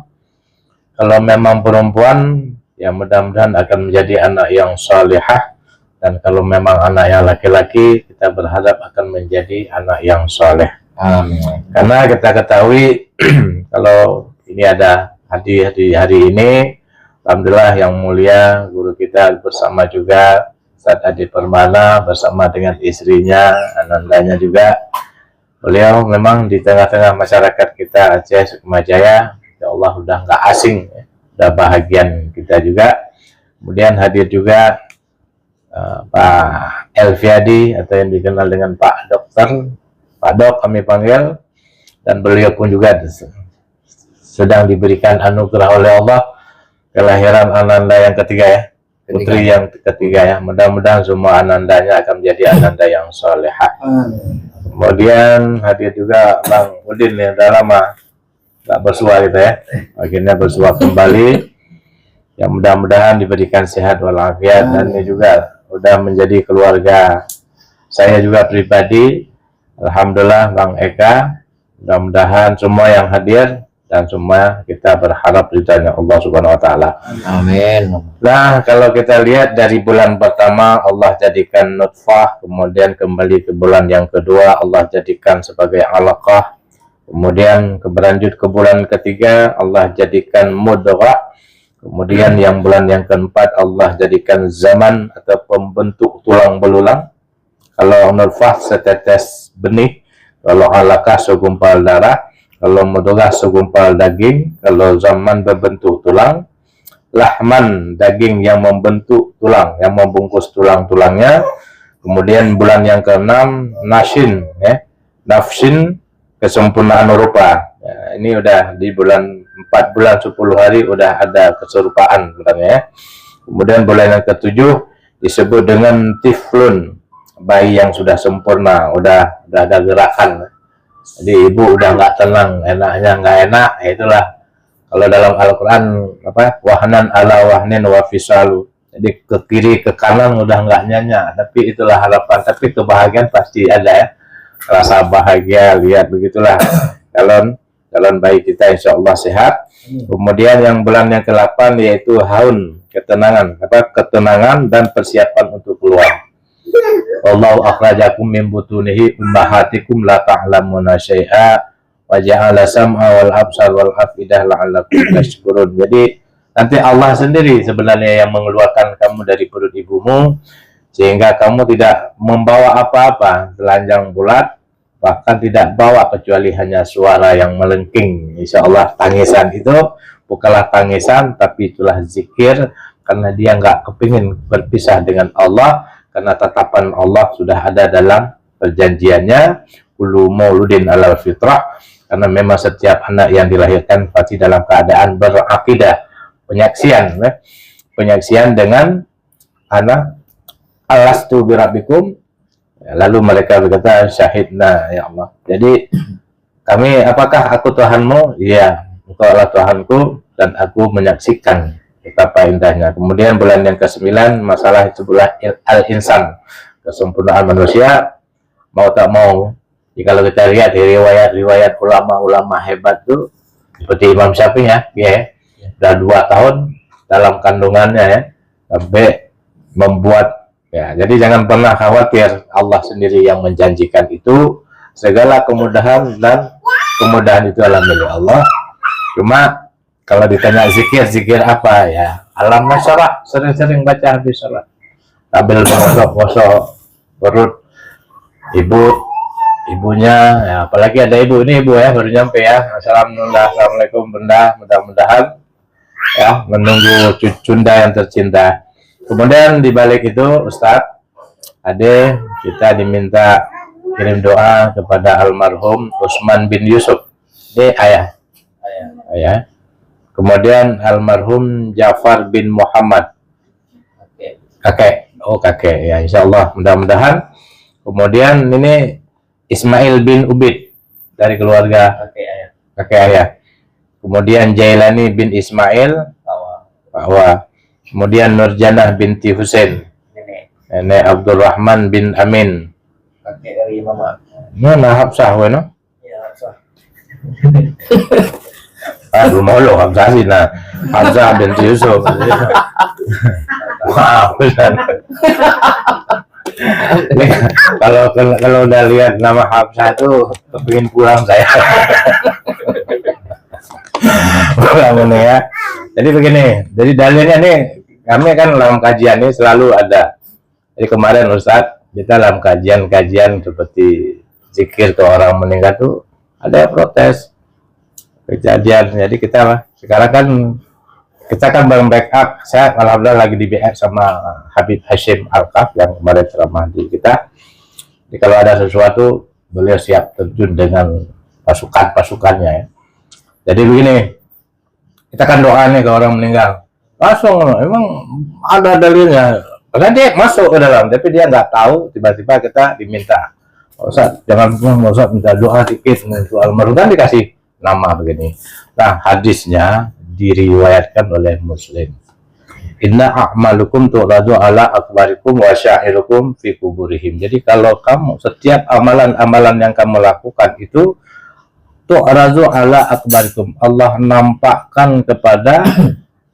kalau memang perempuan ya mudah-mudahan akan menjadi anak yang salihah, dan kalau memang anak yang laki-laki kita berharap akan menjadi anak yang saleh. Amin. Karena kita ketahui kalau ini ada hadir di hari ini, alhamdulillah yang mulia guru kita bersama juga Ustaz Adi Permana bersama dengan istrinya, anandanya juga. Beliau memang di tengah-tengah masyarakat kita Aceh Sukamajaya, ya Allah udah nggak asing, ya. Udah bahagian kita juga. Kemudian hadir juga Pak Elviadi atau yang dikenal dengan Pak Dokter. Pak Dok kami panggil, dan beliau pun juga sedang diberikan anugerah oleh Allah kelahiran ananda yang ketiga ya, putri yang ketiga ya. Mudah-mudahan semua anandanya akan menjadi ananda yang salehah. Kemudian hadir juga Bang Udin yang udah lama nggak bersua gitu ya, akhirnya bersua kembali. Yang mudah-mudahan diberikan sehat walafiat, dan ini juga udah menjadi keluarga saya juga pribadi. Alhamdulillah Bang Eka, mudah-mudahan semua yang hadir dan semua kita berharap ridhanya Allah Subhanahu Wa Taala. Amin. Nah, kalau kita lihat dari bulan pertama Allah jadikan nutfah, kemudian kembali ke bulan yang kedua Allah jadikan sebagai alaqah, kemudian berlanjut ke bulan ketiga Allah jadikan mudghah, kemudian yang bulan yang keempat Allah jadikan zaman atau pembentuk tulang belulang. Kalau nutfah setetes benih, kalau alaqah segumpal darah, kalau mudghah segumpal daging, kalau zaman berbentuk tulang, lahman daging yang membentuk tulang, yang membungkus tulang-tulangnya. Kemudian bulan yang keenam nashin, ya, nafsin kesempurnaan rupa. Ya, ini udah di bulan 4 bulan 10 hari udah ada keserupaan sebenarnya. Ya. Kemudian bulan yang ketujuh disebut dengan tiflun, bayi yang sudah sempurna, udah ada gerakan. Jadi ibu udah nggak tenang, enaknya nggak enak. Ya itulah kalau dalam Al-Quran apa, wahnan ala wahnin wa fisalu. Jadi ke kiri ke kanan udah nggak nyanyi, tapi itulah harapan. Tapi kebahagiaan pasti ada ya, rasa bahagia. Lihat begitulah calon bayi kita insya Allah sehat. Kemudian yang bulan yang ke-8 yaitu haun, ketenangan, ketenangan dan persiapan untuk keluar. Wallahu akhrajakum min butunihi ummahatikum la ta'lamuna syai'a wa ja'ala sam'a wal absar wal afidah la'allakum tashkurun. Jadi nanti Allah sendiri sebenarnya yang mengeluarkan kamu dari perut ibumu, sehingga kamu tidak membawa apa-apa, telanjang bulat, bahkan tidak bawa kecuali hanya suara yang melengking. Insya Allah tangisan itu bukanlah tangisan, tapi itulah zikir, karena dia nggak kepingin berpisah dengan Allah, karena tatapan Allah sudah ada dalam perjanjiannya, kullu mauludin alal fitrah, karena memang setiap anak yang dilahirkan pasti dalam keadaan berakidah, penyaksian dengan anak alastu birabbikum. Lalu mereka berkata syahidna ya Allah. Jadi kami, apakah aku Tuhanmu? Iya, engkau adalah Tuhanku dan aku menyaksikan betapa indahnya. Kemudian bulan yang ke-9 masalah itu bulan al-insan, kesempurnaan manusia. Mau tak mau Jadi kalau kita lihat di riwayat-riwayat ulama-ulama hebat tuh seperti Imam Syafi'i ya, udah 2 tahun dalam kandungannya ya, sampai membuat ya. Jadi jangan pernah khawatir, Allah sendiri yang menjanjikan itu segala kemudahan, dan kemudahan itu adalah milik Allah. Cuma kalau ditanya zikir apa ya, alam masyarakat, sering-sering baca habis sholat sambil menggosok perut ibunya ya, apalagi ada ibu ini, ibu ya baru nyampe ya, assalamualaikum bunda, mudah-mudahan ya menunggu cunda yang tercinta. Kemudian di balik itu Ustadz Ade, kita diminta kirim doa kepada almarhum Usman bin Yusuf, ayah. Kemudian almarhum Ja'far bin Muhammad, kakek ya, insya Allah mudah-mudahan. Kemudian ini Ismail bin Ubid dari keluarga kakek ayah. Kemudian Jailani bin Ismail, Pak. Kemudian Nurjanah binti Husain, nenek Abdurrahman bin Amin, kakek dari mama. Mana Hafsah weno? Ya, Hafsah. Belum lo Hafsah sih, nah Hafsah binti Yusuf. Wah, benar. Kalau udah lihat nama Hafsah tuh kepingin pulang saya. Pulang ya. Jadi begini, jadi dalilnya nih, kami kan dalam kajian ini selalu ada. Jadi kemarin Ustadz, kita dalam kajian seperti zikir ke orang meninggal tuh ada protes kejadian. Jadi kita sekarang kan backup. Saya alhamdulillah lagi di backup sama Habib Hashim Al-Kaf yang kemarin ceramah di kita. Jadi kalau ada sesuatu, beliau siap terjun dengan pasukannya ya. Jadi begini, kita kan doa nih ke orang meninggal, langsung emang ada dalilnya. Karena dia masuk ke dalam, tapi dia nggak tahu. Tiba-tiba kita diminta, Ustaz, jangan minta doa dikit untuk almarhum, kan dikasih nama begini. Nah, hadisnya diriwayatkan oleh Muslim. Inna a'malukum tu'radu ala akbarikum wa sya'irukum fi kuburihim. Jadi kalau kamu setiap amalan-amalan yang kamu lakukan itu tu'radu ala akbarikum, Allah nampakkan kepada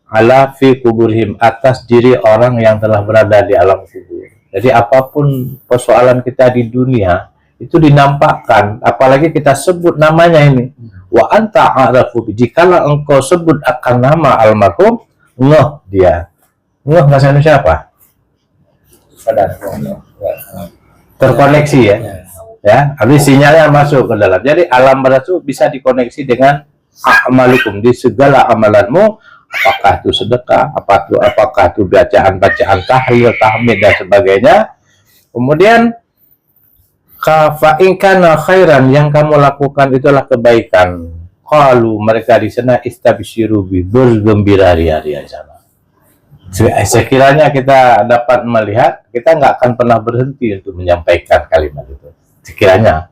ala fi kuburihim, atas diri orang yang telah berada di alam kubur. Jadi apapun persoalan kita di dunia itu dinampakkan, apalagi kita sebut namanya ini. Wa anta a'rafu, jikalau engkau sebut akan nama almarhum, dia bahasa Indonesia apa? Terkoneksi ya, habis sinyalnya masuk ke dalam. Jadi alam barzakh bisa dikoneksi dengan a'malukum, di segala amalanmu, apakah itu sedekah, apakah itu bacaan tahlil, tahmid dan sebagainya. Kemudian fa in kana khairan, yang kamu lakukan itulah kebaikan. Qalu, mereka di sana istabsyiru bi, bergembira hari-hari di sana. Sekiranya kita dapat melihat, kita nggak akan pernah berhenti untuk menyampaikan kalimat itu. Sekiranya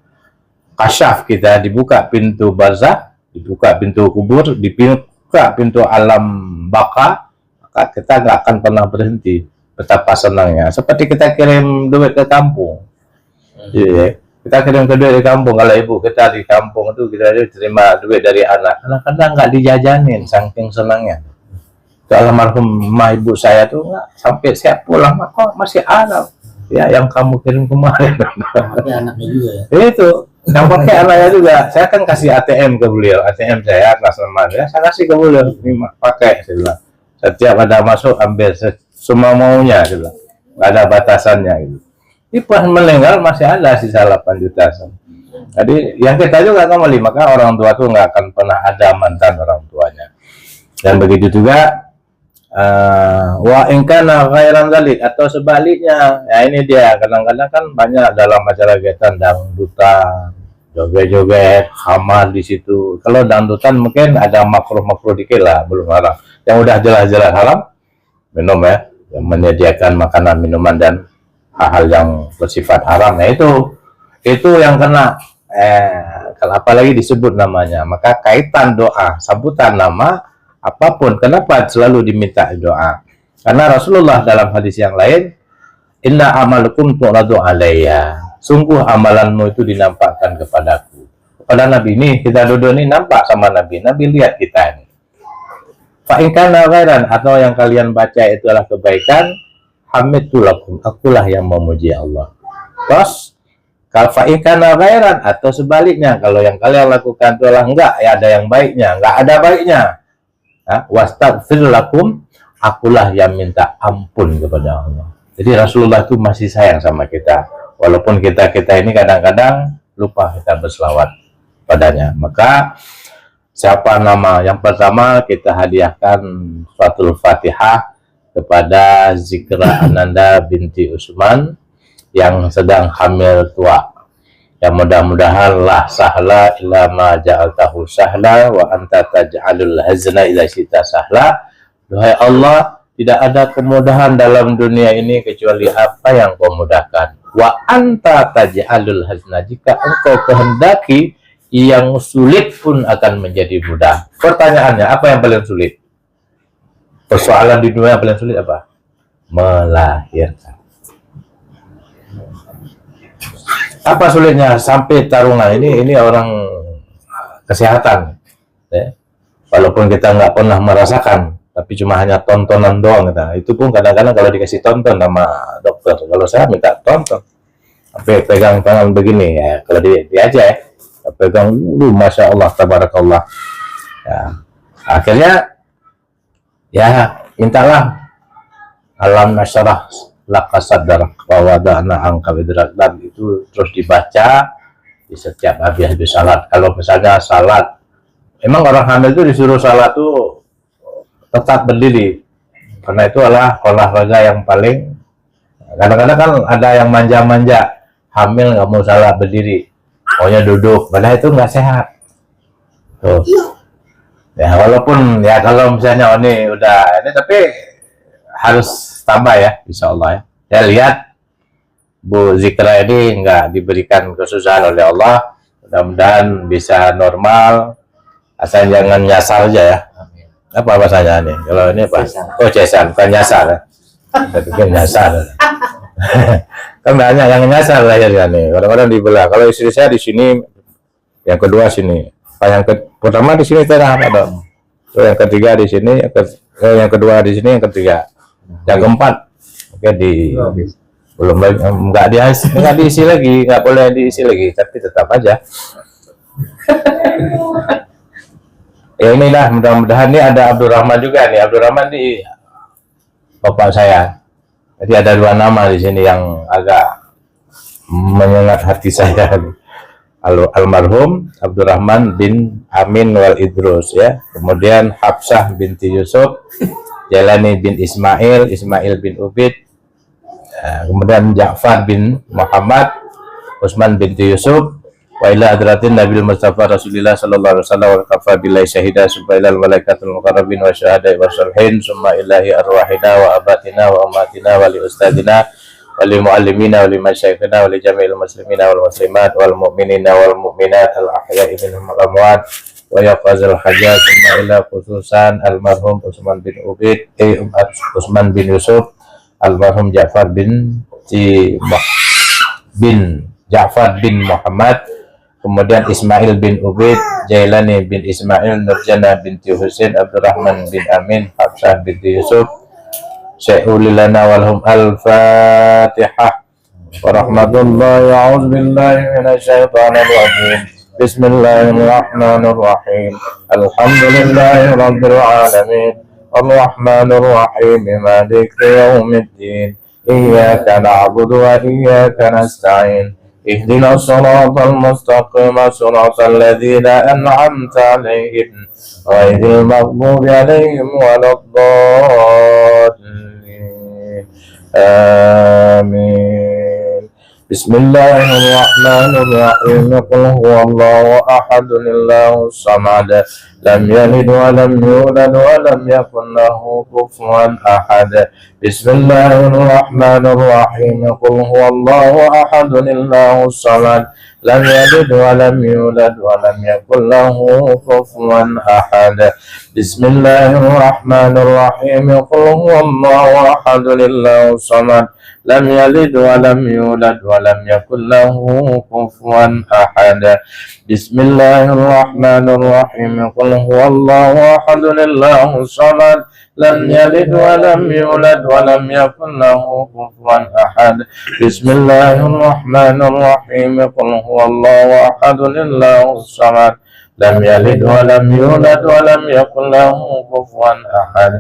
kasyaf kita, dibuka pintu barzakh, dibuka pintu kubur, dibuka pintu alam baka, maka kita nggak akan pernah berhenti. Betapa senangnya. Seperti kita kirim duit ke kampung. Kita kirim ke duit di kampung. Kalau ibu kita di kampung itu kita terima duit dari anak, kadang-kadang nggak dijajanin, saking senangnya. Almarhum ibu saya tuh nggak sampai siap pulang, kok masih ada ya yang kamu kirim kemarin. Anaknya juga ya? Itu yang pakai anaknya juga. Saya kan kasih ATM ke beliau, ATM saya kelas nomor ya, saya kasih ke beliau, ini pakai, saya bilang. Setiap ada masuk ambil semua maunya, saya bilang. Nggak ada batasannya gitu. Ini pas meninggal masih ada sisa 8 juta. Jadi yang kita juga kembali, maka orang tua tuh nggak akan pernah ada mantan orang tuanya. Dan begitu juga wa in kana ghairan dzalik, atau sebaliknya. Ya ini dia, kadang-kadang kan banyak dalam acara kegiatan dangdutan, joget-joget, khamar di situ. Kalau dangdutan mungkin ada makruh-makruh dikit lah, belum haram. Yang udah jelas-jelas haram, minum ya, yang menyediakan makanan, minuman dan hal-hal yang bersifat haram. Nah itu yang kena. Kalau apalagi disebut namanya, maka kaitan doa, sambutan nama apapun, kenapa selalu diminta doa? Karena Rasulullah dalam hadis yang lain, inna amalukum tu'radu alayya, sungguh amalanmu itu dinampakkan kepadaku. Kepada Nabi ini, kita duduk ini nampak sama Nabi. Nabi lihat kita ini. Fa in kana khairan, atau yang kalian baca itu adalah kebaikan, hamidulakum, akulah yang memuji Allah. Terus fa in kana khairan, atau sebaliknya, kalau yang kalian lakukan itu adalah enggak, ya ada yang baiknya, enggak ada baiknya. Wastaghfir lakum, akulah yang minta ampun kepada Allah. Jadi Rasulullah itu masih sayang sama kita, walaupun kita ini kadang-kadang lupa kita berselawat padanya. Maka siapa nama yang pertama, kita hadiahkan suratul Fatihah kepada Zikra Ananda binti Usman yang sedang hamil tua. Yang mudah-mudahan lah sahla illa ma ja'altahu sahla wa anta taj'alul hazna idza syi'ta sahla. Duhai Allah, tidak ada kemudahan dalam dunia ini kecuali apa yang kau mudahkan. Wa anta taj'alul hazna, jika engkau kehendaki yang sulit pun akan menjadi mudah. Pertanyaannya, apa yang paling sulit? Persoalan di dunia yang paling sulit apa? Melahirkan. Apa sulitnya? Sampai tarungan ini orang kesehatan, ya. Walaupun kita nggak pernah merasakan, tapi cuma hanya tontonan doang kita. Itu pun kadang-kadang kalau dikasih tonton sama dokter, kalau saya minta tonton, sampai pegang tangan begini ya, kalau dia aja ya, pegang dulu, masya Allah, tabarakallah. Ya. Akhirnya ya mintalah alam nasyarah laka sadar wawada'na angka widrak, dan itu terus dibaca di setiap habis salat. Kalau misalnya salat, emang orang hamil itu disuruh salat tuh tetap berdiri, karena itu adalah olahraga yang paling, kadang-kadang kan ada yang manja-manja hamil nggak mau salat berdiri, maunya duduk, padahal itu nggak sehat tuh. Ya walaupun ya kalau misalnya ini udah ini, tapi harus tambah ya, insya Allah ya. Saya lihat Bu Zikra ini nggak diberikan kesusahan oleh Allah, mudah-mudahan bisa normal, asal jangan nyasar aja ya. Apa bahasanya nih? Kalau ini apa? Oh cesan, bukan nyasar ya. Saya pikir nyasar. Kan banyak yang nyasar lahirnya nih. Kadang-kadang dibelah. Kalau istri saya di sini, yang kedua sini. Yang pertama di sini tengah ada. Yang ketiga di sini, yang kedua di sini, yang ketiga. Yang keempat, oke belum lagi, nggak diisi lagi, nggak boleh diisi lagi, tapi tetap aja. Ya inilah, mudah-mudahan ini ada Abdurrahman juga nih. Abdurrahman di bapak saya. Jadi ada dua nama di sini yang agak menyengat hati saya. Almarhum Abdurrahman bin Amin wal Idrus ya. Kemudian Hafsah binti Yusuf, Jalani bin Ismail, Ismail bin Ubid, kemudian Ja'far bin Muhammad, Utsman binti Yusuf, wa ila hadratin Nabil Mustafa Rasulillah sallallahu alaihi wasallam wa kafa billahi syahida subhanal malaikatul muqarrabin wa syuhada'i wa salihin summa ilahi arwahina wa abatina wa ummatina wa li ustadina wa li muallimina wa li masyayikhina wa li jami'il muslimina wal muslimat wal mu'minina wal mu'minat al ahya'i minhum wal amwat wa yafazal hajat summa ila khususan almarhum Utsman bin Ubid, Utsman bin Yusuf, almarhum Ja'far bin Ja'far bin Muhammad, kemudian Ismail bin Ubid, Jailani bin Ismail, Nurjana binti Husain, Abdurrahman bin Amin, Hafsah binti Yusuf, Syai'ulilana walhum al-Fatihah. Wa rahmatullahi a'udzu billahi minasyaitonir rajim. Bismillahirrahmanirrahim. Alhamdulillahi rabbil alamin. Ar-Rahmanir Rahim. Maliki yaumiddin. Iyyaka na'budu wa iyyaka nasta'in. اهدنا الصراط المستقيم صراط الذين أنعمت عليهم غير المغضوب عليهم ولا الضالين آمين بسم الله الرحمن الرحيم قل هو الله أحد الله الصمد لم يلد ولم يولد ولم يكن له كفوا أحد بسم الله الرحمن الرحيم قل هو الله أحد الله الصمد لم يلد ولم يولد ولم يكن له كفوا أحد. بسم الله الرحمن الرحيم. قل هو الله أحد الله الصمد لم يلد ولم يولد ولم يكن له كفوا أحد. بسم الله الرحمن الرحيم. قل هو الله أحد الله الصمد لم يلد ولم يولد ولم يكن له كفوا أحد. بسم الله الرحمن الرحيم. قل هو الله أحد الله الصمد لم يلد ولم يولد ولم يكن له كفوا أحد.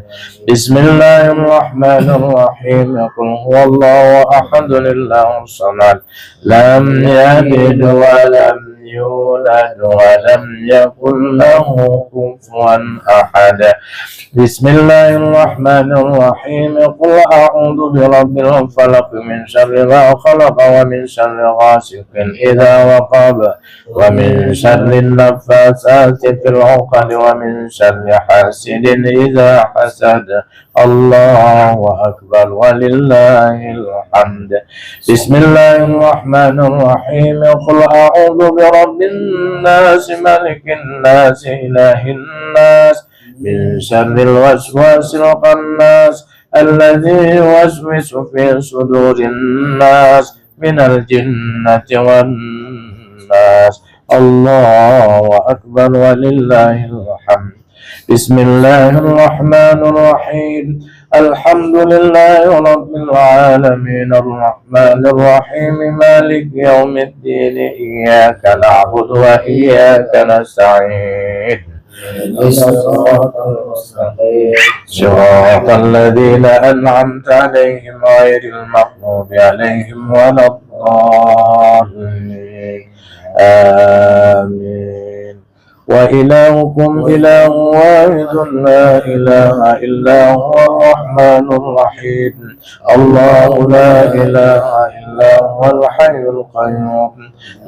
بسم الله الرحمن الرحيم. قل هو الله أحد الله الصمد لم يلد ولم يولد ولم يكن له كفوا أحد. بسم الله الرحمن الرحيم. قل أعوذ برب الفلق من شر ما خلق ومن شر غاسق إذا وقب ومن شر النفاثات في العقد ومن شر حاسد إذا حسد. الله أكبر ولله الحمد. بسم الله الرحمن الرحيم. قل أعوذ برب الناس ملك الناس إله الناس من شر الوسواس الخناس الذي يوسوس في صدور الناس من الجنة والناس. الله أكبر ولله الحمد. بسم الله الرحمن الرحيم. الحمد لله رب العالمين الرحمن الرحيم مالك يوم الدين إياك نعبد وإياك نستعين صراط الذين أنعمت عليهم غير المغضوب عليهم ولا الضالين. آمين. وإلهكم إله واحد لا إله إلا هو الرحمن الرحيم. الله لا إله إلا هو الحي القيوم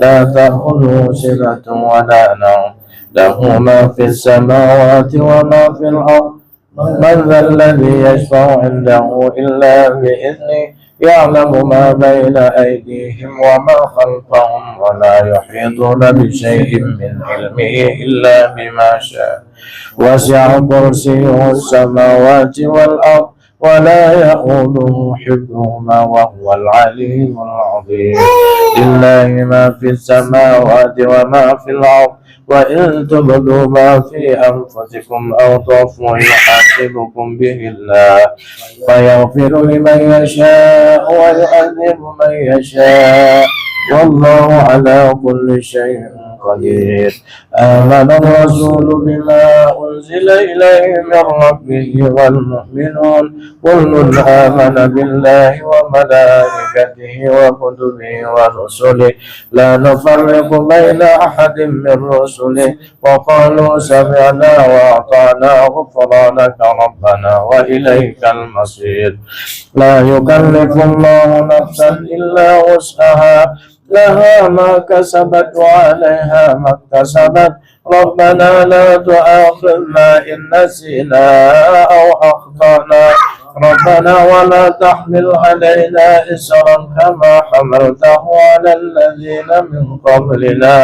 لا تأخذه سنة ولا نوم له ما في السماوات وما في الأرض. من ذا الذي يشفع عنده إلا بإذنه يعلم ما بين أيديهم وما خلفهم ولا يحيطون بشيء من علمه إلا بما شاء. وسع كرسيه السماوات والأرض ولا يؤوده حفظهما وهو العلي العظيم. لله ما في السماوات وما في الأرض وإن تبدوا ما في أنفسكم أو تخفوه يحاسبكم به الله فيغفر لمن يشاء ويعذب من يشاء والله على كل شيء قدير. آمن الرسول بما أنزل إليه من ربه والمؤمنون كل آمن بالله وملائكته وكتبه ورسله لا نفرق بين أحد من رسله وقالوا سمعنا وأطعنا غفرانك ربنا وإليك المصير. لا يكلف الله نفسا إلا وسعها لها ما كسبت وعليها ما اكتسبت. ربنا لا تؤاخذنا إن نسينا أو أخطأنا ربنا ولا تحمل علينا إسرا كما حملته على الذين من قبلنا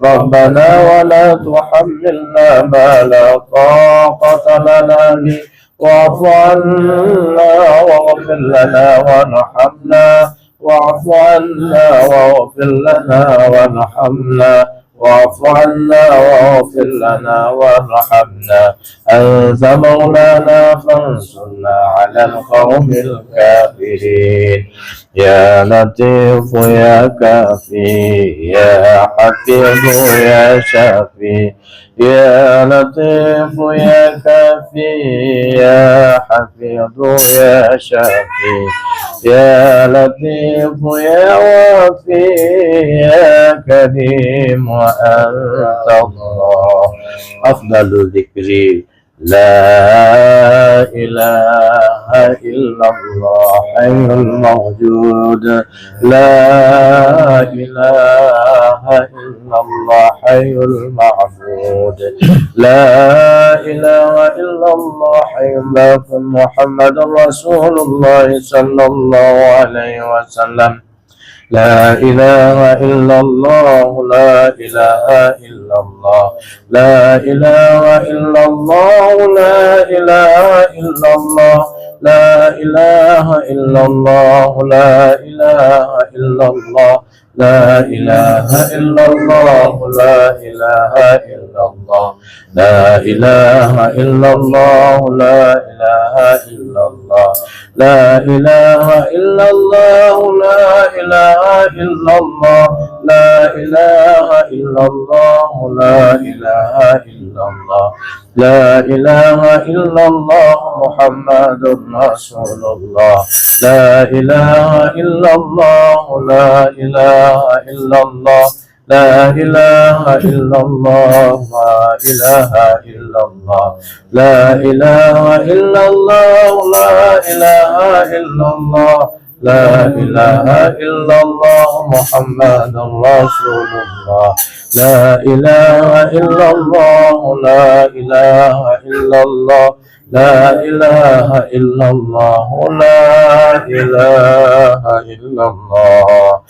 ربنا ولا تحملنا ما لا طاقة لنا به واعف عنا واغفر لنا وارحمنا واعف عنا واغفر لنا وارحمنا واعف عنا واغفر لنا وارحمنا أنت مولانا فانصرنا على القوم الكافرين. يا لطيف يا كافي يا حفيظ يا شافي يا لطيف يا كافي يا حفيظ يا شافي يا لطيف يا وافي يا كريم وأنت الله. أفضل الذكر لا إله إلا الله حي الموجود. لا إله إلا الله حي المعبود. لا إله إلا الله حي محمد رسول الله صلى الله عليه وسلم. لا إله إلا الله لا إله إلا الله لا إله إلا الله لا إله إلا الله لا إله إلا الله لا إله إلا الله لا إله إلا الله لا إله إلا الله لا إله إلا الله لا إله إلا الله لا إله إلا الله لا إله إلا الله لا إله إلا الله لا إله إلا الله لا إله إلا الله محمد رسول الله لا إله إلا الله لا إله إلا الله لا إله إلا الله لا إله إلا الله لا إله إلا الله لا إله إلا الله لا إله إلا الله محمد رسول الله لا إله إلا الله لا إله إلا الله لا إله إلا الله لا إله إلا الله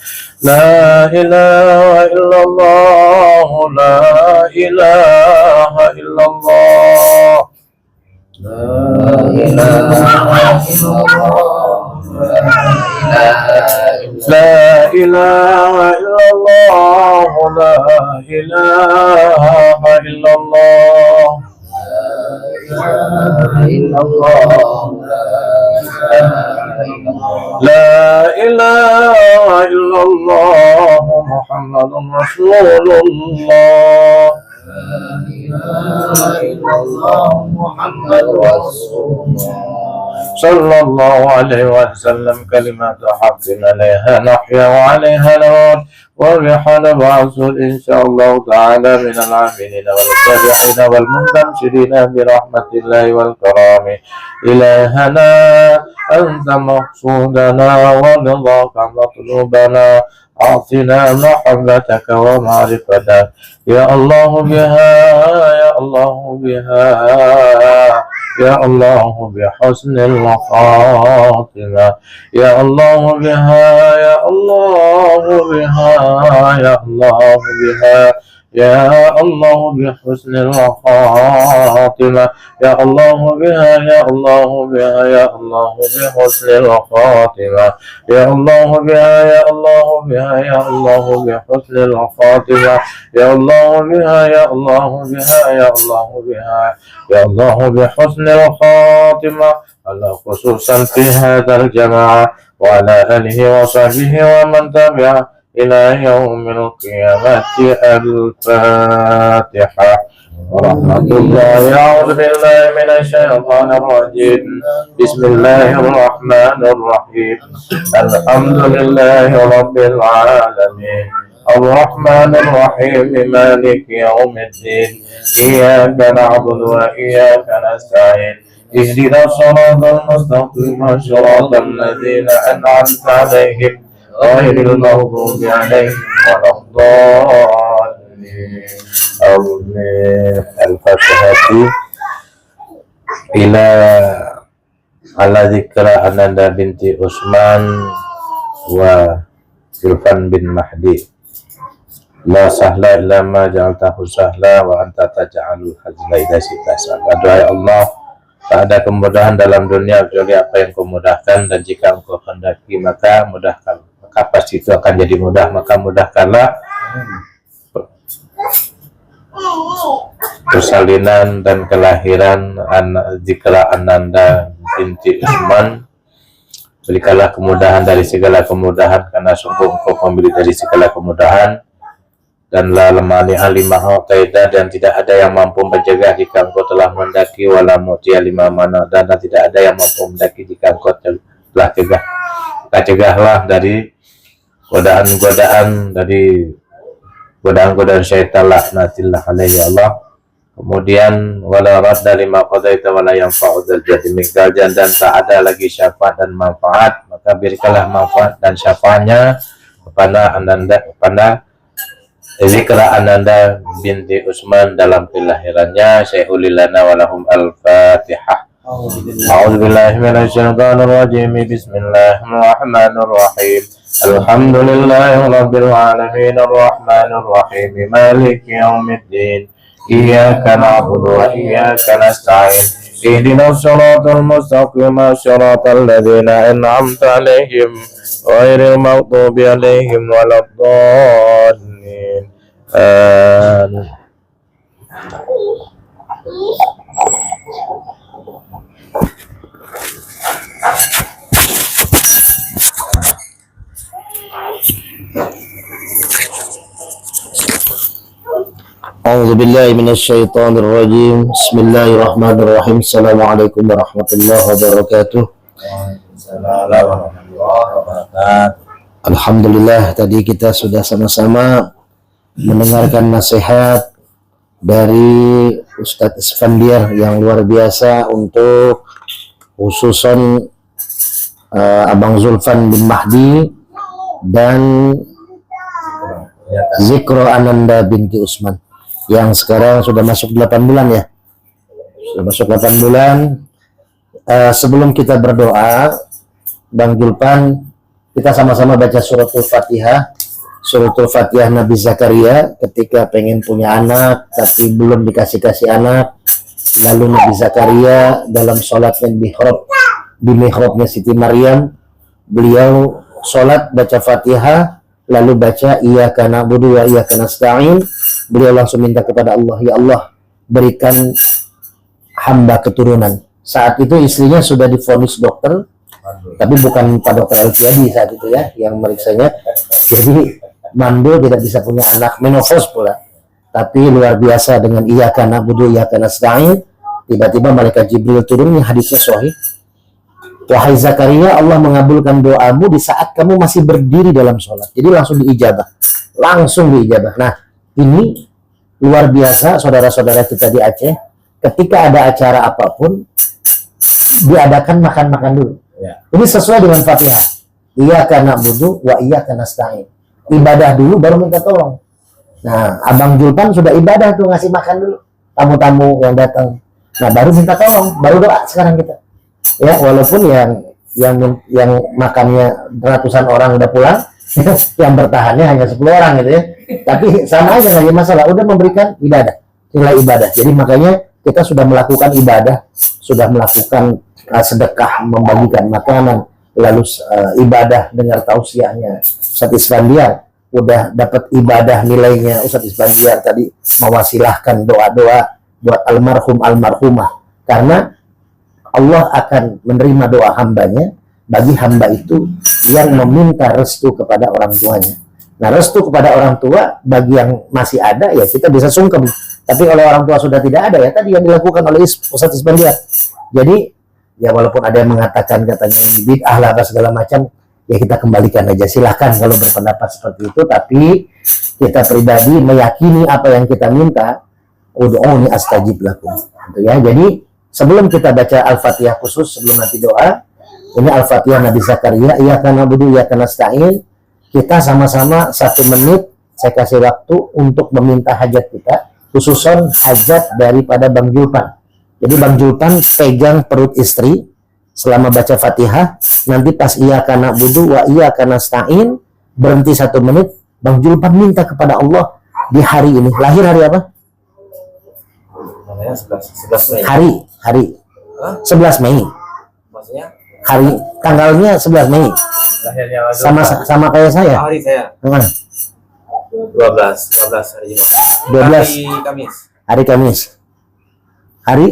لا إله إلا الله لا إله إلا الله لا إله إلا الله لا إله إلا الله لا إله إلا الله لا إله إلا الله محمد رسول الله صلى الله عليه وسلم كلمات حق عليها نحيا وعليها نموت وبها نبعث إن شاء الله تعالى من العاملين والتابعين والمنتشرين برحمة الله والكرام إلهنا أنت مقصودنا ورضاك مطلوبنا أعطنا محبتك ومعرفتك يا الله بها يا الله بها يا الله بحسن الخاتمة يا الله بها يا الله بها يا الله بها يا الله بحسن الخاتمة يا الله بها يا الله بها يا الله بحسن الخاتمة يا الله بها يا الله بها يا الله بحسن الخاتمة يا الله بها يا الله بها يا الله بها يا الله بحسن الخاتمة على خصوصا في هذا الجماعة وعلى آله وصحبه ومن تبعه إلى يوم القيامة الفاتحة ورحمة الله أعوذ بالله من الشيطان الرجيم بسم الله الرحمن الرحيم الحمد لله رب العالمين الرحمن الرحيم مالك يوم الدين إياك نعبد وإياك نستعين اهدنا الصراط المستقيم صراط الذين أنعمت عليهم غير المغضوب عليهم ولا الضالين آمين. الفاتحة إلى على ذكر Ananda binti Utsman wa Zulfan bin Mahdi. La sahla illa ma ja'altahu sahla wa anta taj'alul hazna idza syi'ta sahla. Doa ya Allah, tak ada kemudahan dalam dunia kecuali apa yang kau mudahkan, dan jika engkau kehendaki maka mudahkan, maka pasti itu akan jadi mudah, maka mudahkanlah persalinan dan kelahiran Zikra Ananda binti Utsman. Berikanlah kemudahan dari segala kemudahan, karena sungguh engkau pemberi dari segala kemudahan. Dan la lemani alimah taida, dan tidak ada yang mampu mencegah jika engkau telah mendaki, wala mu'tiya lima mana, dan tidak ada yang mampu mendaki jika engkau telah cegah. Cegahlah dari godaan-godaan, dari godaan-godaan syaitan, laknatillah alaihi ya Allah. Kemudian wala radda lima qadaita wala yanfa'u dzal jaddi minkal, dan tak ada lagi syafaat dan manfaat, maka berikanlah manfaat dan syafaatnya kepada Ananda, kepada Zikra Ananda binti Utsman dalam kelahirannya. Syekhul lana walahum al-Fatihah. A'udzu billahi minasyaitonir rajim. Bismillahirrahmanirrahim. Alhamdulillahi Rabbil Alamin Ar-Rahmanir Rahim Maliki Yawmiddin Iyyaka na'budu wa iyyaka nasta'in Ihdinas siratal mustaqim siratal ladzina an'amta 'alaihim ghairil maghdubi 'alaihim waladdallin. Amin.
A'udzu billahi minasyaitonir rajim. Bismillahirrahmanirrahim. Assalamualaikum warahmatullahi wabarakatuh. Alhamdulillah, tadi kita sudah sama-sama mendengarkan nasihat dari Ustadz Isfandiar yang luar biasa untuk khususan Abang Zulfan bin Mahdi dan Zikro Ananda binti Usman yang sekarang sudah masuk 8 bulan ya. Sudah masuk 8 bulan. Sebelum kita berdoa, Bang Julpan, kita sama-sama baca suratul Fatihah. Suratul Fatihah Nabi Zakaria ketika pengen punya anak tapi belum dikasih anak. Lalu Nabi Zakaria dalam sholatnya di mihrabnya Siti Maryam, beliau sholat baca Fatihah lalu baca iyyaka na'budu wa iyyaka nasta'in. Beliau langsung minta kepada Allah, ya Allah berikan hamba keturunan. Saat itu istrinya sudah divonis dokter, tapi bukan Pak Dokter Alfiadi saat itu ya yang meriksanya. Jadi mandul tidak bisa punya anak, menopause pula. Tapi luar biasa dengan iyyaka na'budu wa iyyaka nasta'in, tiba-tiba malaikat Jibril turun, hadisnya sahih. Wahai Zakaria, Allah mengabulkan doamu di saat kamu masih berdiri dalam sholat. Jadi langsung diijabah. Langsung diijabah. Nah, ini luar biasa saudara-saudara kita di Aceh. Ketika ada acara apapun, diadakan makan-makan dulu. Ini sesuai dengan Fatihah. Iyyaka na'budu wa iyyaka nasta'in. Ibadah dulu baru minta tolong. Nah, Abang Julpan sudah ibadah tuh, ngasih makan dulu tamu-tamu yang datang. Nah, baru minta tolong, baru doa sekarang kita. Ya, walaupun yang makannya ratusan orang udah pulang, yang bertahannya hanya 10 orang gitu ya. Tapi sama aja, nggak ada masalah. Udah memberikan ibadah, nilai ibadah. Jadi makanya kita sudah melakukan ibadah, sudah melakukan sedekah, membagikan makanan, lalu ibadah dengar tausiahnya Ustadz Isfandiar, udah dapat ibadah nilainya. Ustadz Isfandiar tadi mewasilahkan doa-doa buat almarhumah, karena Allah akan menerima doa hambanya bagi hamba itu yang meminta restu kepada orang tuanya. Nah, restu kepada orang tua bagi yang masih ada ya kita bisa sungkem. Tapi kalau orang tua sudah tidak ada ya tadi yang dilakukan oleh Ustadz Isfandiar. Jadi ya walaupun ada yang mengatakan katanya ini bid'ah lah segala macam, ya kita kembalikan aja. Silahkan kalau berpendapat seperti itu, tapi kita pribadi meyakini apa yang kita minta. Ud'uni astajib lakum. Gitu ya. Jadi sebelum kita baca Al-Fatihah khusus, sebelum nanti doa, ini Al-Fatihah Nabi Zakaria, iyyaka na'budu wa iyyaka nasta'in. Kita sama-sama 1 menit, saya kasih waktu untuk meminta hajat kita, khususan hajat daripada Bang Julpan. Jadi Bang Julpan pegang perut istri selama baca Fatihah, nanti pas iyyaka na'budu wa iyyaka nasta'in, berhenti 1 menit, Bang Julpan minta kepada Allah di hari ini. Lahir hari apa?
11 Mei.
Hari 11 Mei.
Maksudnya
Hari tanggalnya 11 Mei.
lahirnya
Sama kayak saya.
hari saya 12 hari Jumat.
12
Hari Kamis.
hari Kamis. Hari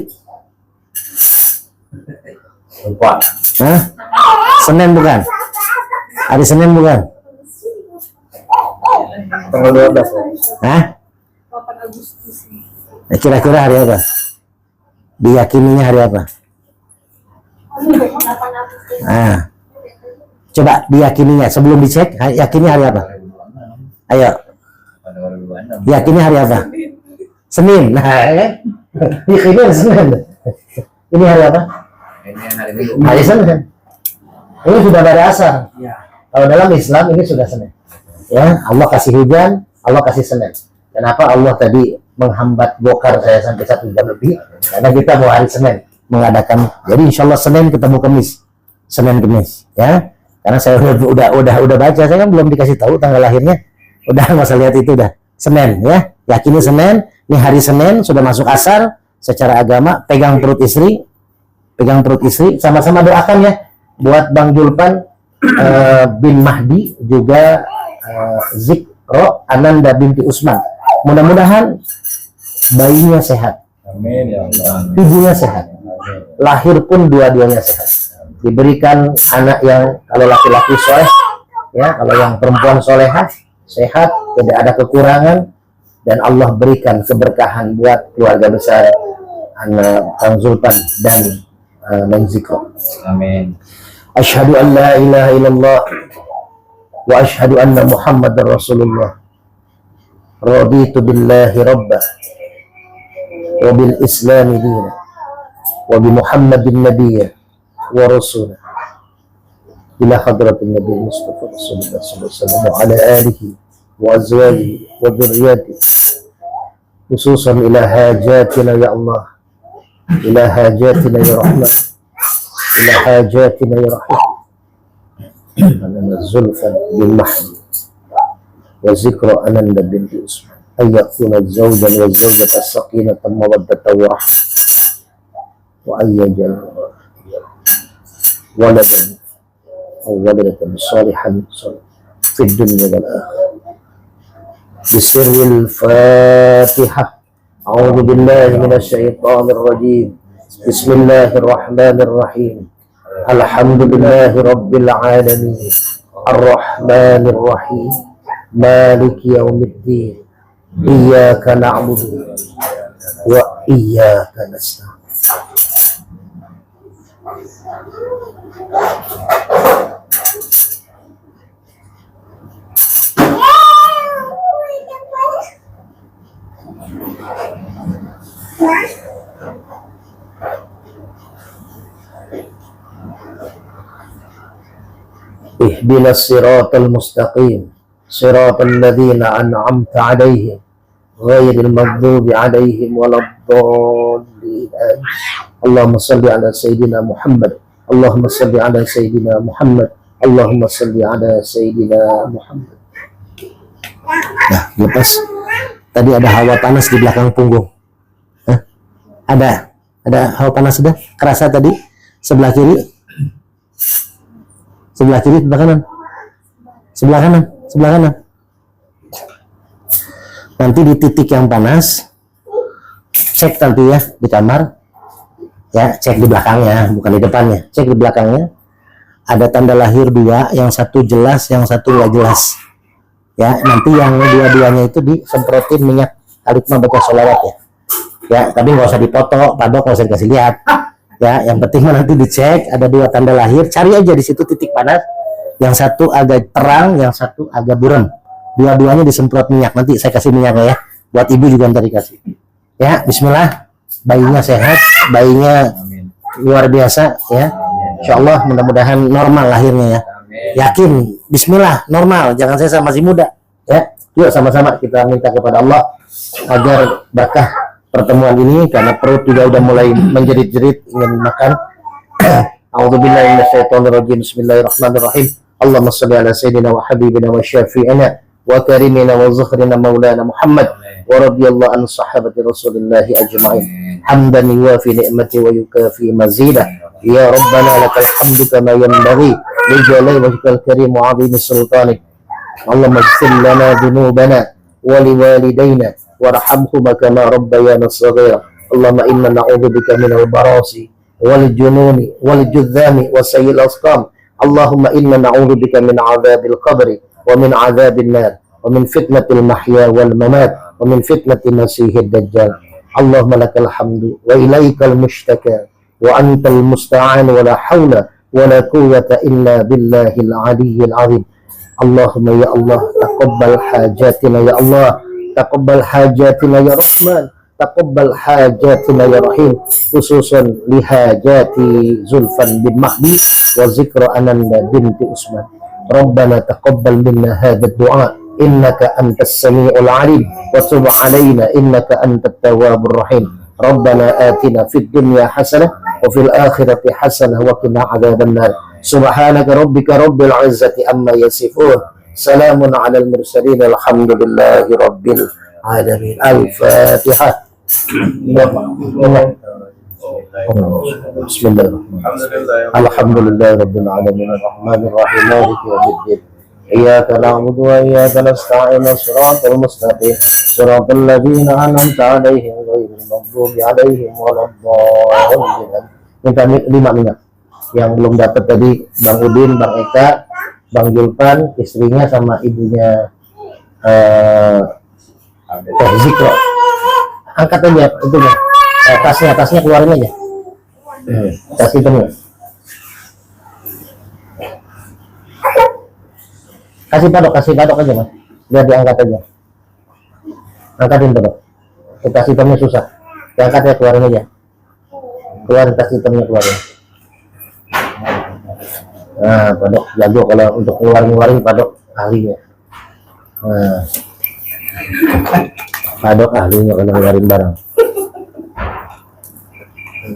Lupa.
Hah? Senin bukan? Hari Senin bukan?
Tanggal 12.
Hah?
8 Agustus nih.
Kira-kira hari apa? Diyakininya hari apa? Nah, coba diyakininya sebelum dicek, yakini hari apa? Ayo, yakini hari apa? Senin. Nah, yakini hari Senin. Ini hari apa? Hari Senin. Ini sudah dari asar. Kalau dalam Islam ini sudah Senin. Ya, Allah kasih hujan, Allah kasih Senin. Kenapa Allah tadi menghambat bokar saya sampai 1 jam lebih? Karena kita mau hari Senin mengadakan. Jadi insya Allah Senin ketemu Kamis, Senin Kamis. Ya, Karena saya udah baca, saya kan belum dikasih tahu tanggal lahirnya. Udah nggak usah lihat itu, udah Senin ya, yakini Senin. Ini hari Senin sudah masuk asar secara agama. Pegang perut istri, sama-sama doakan ya buat Bang Julpan bin Mahdi, juga Zikro Ananda binti Usman. Mudah-mudahan bayinya sehat,
Amin ya Allah.
ibunya sehat, lahir pun dua-duanya sehat, diberikan anak yang kalau laki-laki soleh ya, kalau yang perempuan solehah sehat, tidak ada kekurangan, dan Allah berikan keberkahan buat keluarga besar anak Bang Zulpan dan Neng Zikro.
Amin.
Asyhadu an la ilaha illallah wa asyhadu anna Muhammadar Rasulullah. Raditu billahi rabbah wa bil islami dina wa bi Muhammadin nabiyya wa rasulah. Ila hadratin Nabi Mustafa sallallahu alaihi wasallam wa ala alihi wa azwajihi wa dhurriyyatihi, khususan ila hajatina ya Allah, ila hajatina ya Rahman, ila hajatina ya Rahim. Ananda Zulfan bin Mahdi wa Zikro Ananda binti Usman, ayyakuna zawjan wa zawjat as-sakinatan mawaddatan wa rahmah, wa ayyajal waladan aw waladatan salihan fi dunya wal akhirah. Bisirril Fatihah. A'udzu billahi minasy syaithanir rajim. Bismillahirrahmanirrahim. Alhamdulillahi rabbil alamin. Arrahmanir rahim. Maliki yaumiddin. Iyyaka na'budu wa iyyaka nasta'in. Ihdinas siratal mustaqim, siratal ladzina an'amta 'alaihim, ghairil maghdubi 'alaihim waladdallin. Allahumma shalli 'ala sayyidina Muhammad. Allahumma shalli 'ala sayyidina Muhammad. Allahumma shalli 'ala sayyidina Muhammad. Nah, lepas. Tadi ada hawa panas di belakang punggung. Hah? Ada hawa panas sudah kerasa tadi sebelah kiri, sebelah kanan, sebelah kanan. Nanti di titik yang panas cek nanti ya di kamar ya, cek di belakangnya, bukan di depannya, cek di belakangnya. Ada tanda lahir dua, yang satu jelas, yang satu nggak jelas. Ya, nanti yang dua-duanya itu disemprotin minyak alikma baca sholawat ya. Ya, tapi nggak usah dipoto, padok nggak usah dikasih lihat. Ya, yang penting nanti dicek ada dua tanda lahir, cari aja di situ titik panas. Yang satu agak terang, yang satu agak buram. Dua-duanya disemprot minyak. Nanti saya kasih minyaknya ya. Buat ibu juga ntar dikasih. Ya, Bismillah. Bayinya sehat, bayinya luar biasa ya. Insya Allah mudah-mudahan normal lahirnya ya. Yakin, Bismillah, normal. Jangan saya masih muda ya. Yuk sama-sama kita minta kepada Allah agar berkah pertemuan ini, karena perut juga udah mulai menjerit-jerit ingin makan. A'udzubillahi minasyaitonirrajim. Bismillahirrahmanirrahim. Allahumma shalli ala sayyidina wa habibina wa syafi'ina wa karimina wa zukhrina maulana Muhammad wa radiyallahu an sahabati Rasulillahi ajma'in. Hamdan yuwafi ni'mati wa yukafi mazidah. Ya Rabbana lakal hamdu kama yanbaghi li jalali wajhikal karim wa 'azimi sultanik. Allahumma ighfir lana dhunubana wa liwalidayna warhamhuma kama rabbayana shaghira. Allahumma inna na'udzubika minal barasi wal jununi wal judzami wa sayyil asqam. Allahumma inna na'udzubika min 'adzabil qabri wa min 'adzabil nar wa min fitnatil mahya wal mamat wa min fitnatil masiihid dajjal. Allahumma lakal hamdu wa ilaikal mushtaka wa antal musta'an wa la hawla wa la quwwata illa billahil aliyyil azim. Allahumma ya Allah taqabbal hajatina ya Allah, taqabbal hajatina ya Rahman, taqabbal hajatina ya Rahim, khususan li hajati Zulfan bin Mahdi wa Zikra Ananda binti Usman. Rabbana taqabbal minna hadha ad-du'a innaka antas sami'ul 'alim wa tub 'alaina innaka antat tawwabur rahim. Rabbana atina fid dunya hasanah wa fil akhirati hasanah wa qina adzaban nar. Subhanaka rabbika rabbil izzati amma yasifun. Salamun alal mursalin. Alhamdulillahi rabbil alamin. Al-Fatihah. Bismillahirrahmanirrahim. Alhamdulillahi rabbil alamin. Ar-Rahmanir Rahim. Maliki yaumiddin. إياك نعبد وإياك نستعين صراط المستقيم صراط الذين أنعمت عليهم غير المغضوب عليهم ولا الضالين. Minta 5 minat. Yang belum dapat tadi Bang Udin, Bang Eka, Bang Julpan, istrinya sama ibunya Teh Zikro. Angkat aja itu ya. Tasnya keluarin aja. Tas hitamnya. Kasih padok aja mas, biar diangkat aja. Angkatin padok. Tas hitamnya susah, diangkat ya, keluarin aja. Keluarin tas hitamnya, keluarin. Nah, padok jago kalau untuk ngeluarin padok ahlinya. Nah, padok ahlinya kalau ngeluarin barang.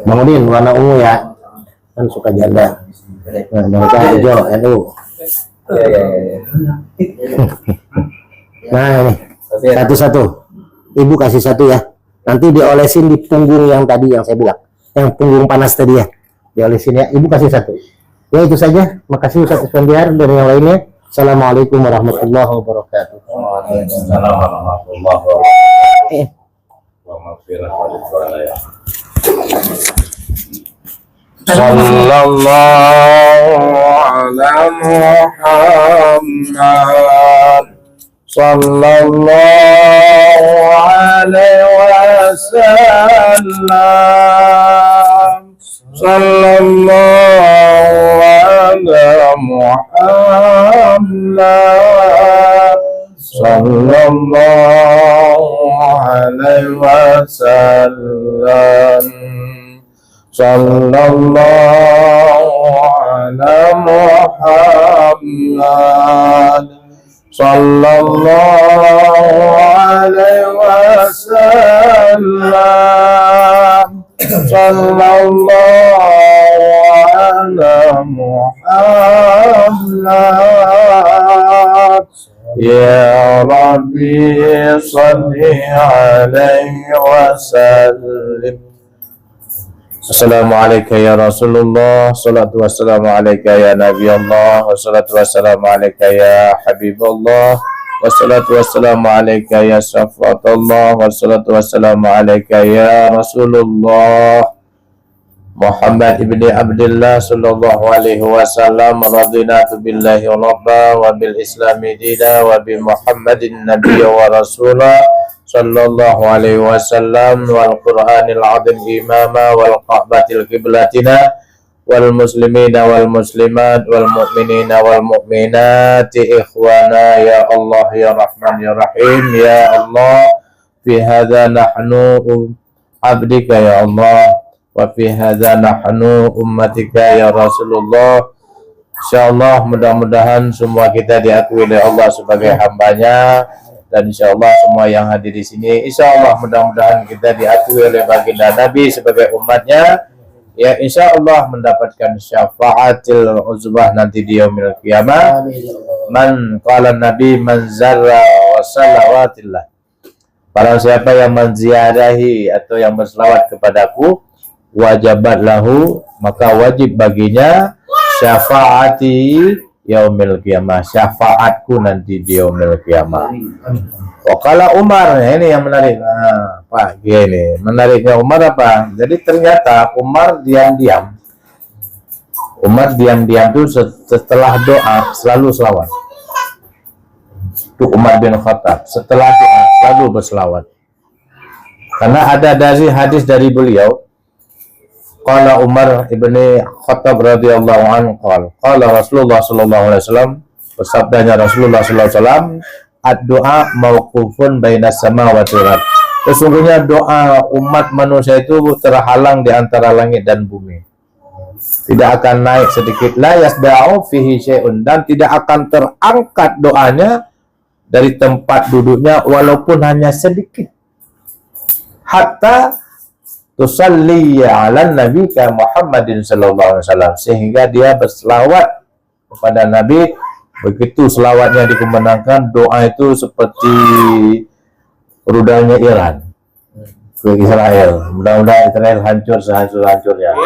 Bang Udin, warna ungu ya, kan suka janda. Nah, mereka hijau, NU. Nah ini satu-satu, ibu kasih satu ya, nanti diolesin di punggung yang tadi yang saya bilang, yang punggung panas tadi ya, diolesin ya. Ibu kasih satu ya, itu saja. Makasih Ustaz Isfandiar dan yang lainnya. Assalamualaikum warahmatullahi wabarakatuh.
Waalaikumsalam warahmatullahi wabarakatuh. Sallallahu ala Muhammad sallallahu alaihi wasallam sallallahu ala Muhammad sallallahu alaihi wasallam sallallahu ala Muhammad sallallahu alaihi wasallam sallallahu ala Muhammad ya Rabbi salli alaihi wasallim. Assalamualaikum ya Rasulullah, salatu wassalamu alaika ya Nabi Allah, wassalatu wassalamu alaika ya Habibullah, wassalatu wassalamu alaika ya Syafatullah, wassalatu wassalamu alaika ya Rasulullah. Muhammad ibni Abdullah sallallahu alaihi wasallam, radinatu billahi rabba wa bil islami dina wa bi Muhammadin nabiyya wa rasulah sallallahu alaihi wasallam wal Qur'anil azim imama wal Ka'batil qiblatina wal muslimina wal muslimat wal mu'minina wal mu'minati ikhwana ya Allah ya Rahman ya Rahim ya Allah fi hadza nahnu abdika ya Allah wa fi hadza nahnu ummatika ya Rasulullah. Insyaallah mudah-mudahan semua kita diakui oleh Allah sebagai hambanya. Dan insyaallah semua yang hadir di sini, insyaallah mudah-mudahan kita diakui oleh baginda Nabi sebagai umatnya. Ya insyaallah mendapatkan syafaatil uzbah nanti di yaumil qiyamah. Man qala Nabi man zarra wa salawatillah. Barang siapa yang menziarahi atau yang berselawat kepadaku, wajabat lahu, maka wajib baginya syafaati yaumil qiyamah, syafaatku nanti di yaumil qiyamah. Wakala Umar, ini yang menarik. Nah, Pak, gini, menariknya Umar apa? Jadi ternyata Umar diam-diam tuh setelah doa selalu selawat. Itu Umar bin Khattab, setelah doa selalu berselawat. Karena ada dari hadis dari beliau, qala Umar ibni Khattab radhiyallahu anhu qala Rasulullah sallallahu alaihi wasallam, bersabdanya Rasulullah sallallahu alaihi wasallam, ad-du'a mauqufun bainas samawati wal ardh. Sesungguhnya doa umat manusia itu terhalang di antara langit dan bumi. Tidak akan naik sedikit, la yasda'u fihi syai'un, dan tidak akan terangkat doanya dari tempat duduknya walaupun hanya sedikit. Hatta tusalli ala Nabi Muhammadin sallallahu alaihi wasallam, sehingga dia berselawat kepada Nabi. Begitu selawatnya dikumandangkan, doa itu seperti rudalnya Iran ke Israel. Mudah-mudahan Israel hancur sehancur-hancurnya.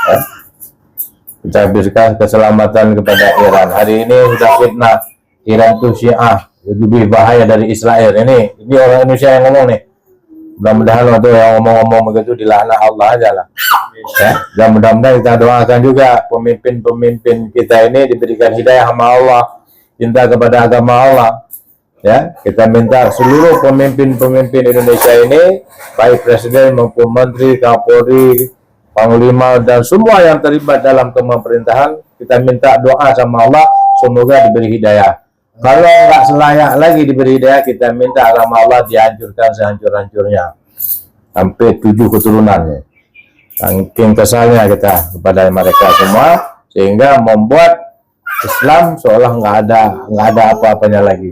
Ya. Kita berikan keselamatan kepada Iran. Hari ini sudah fitnah Iran itu Syiah, lebih bahaya dari Israel. Ini orang Indonesia yang ngomong nih. Mudah-mudahan waktu yang ngomong-ngomong begitu dilaknat Allah aja lah. Ya, dan mudah-mudahan kita doakan juga pemimpin-pemimpin kita ini diberikan hidayah sama Allah, cinta kepada agama Allah. Ya, kita minta seluruh pemimpin-pemimpin Indonesia ini, baik presiden maupun menteri, kapolri, panglima, dan semua yang terlibat dalam pemerintahan, kita minta doa sama Allah semoga diberi hidayah. Kalau nggak selayak lagi diberi hidayah, kita minta sama Allah dihancurkan sehancur-hancurnya sampai 7 keturunan. Saking kesalnya kita kepada mereka semua, sehingga membuat Islam seolah nggak ada apa-apanya lagi.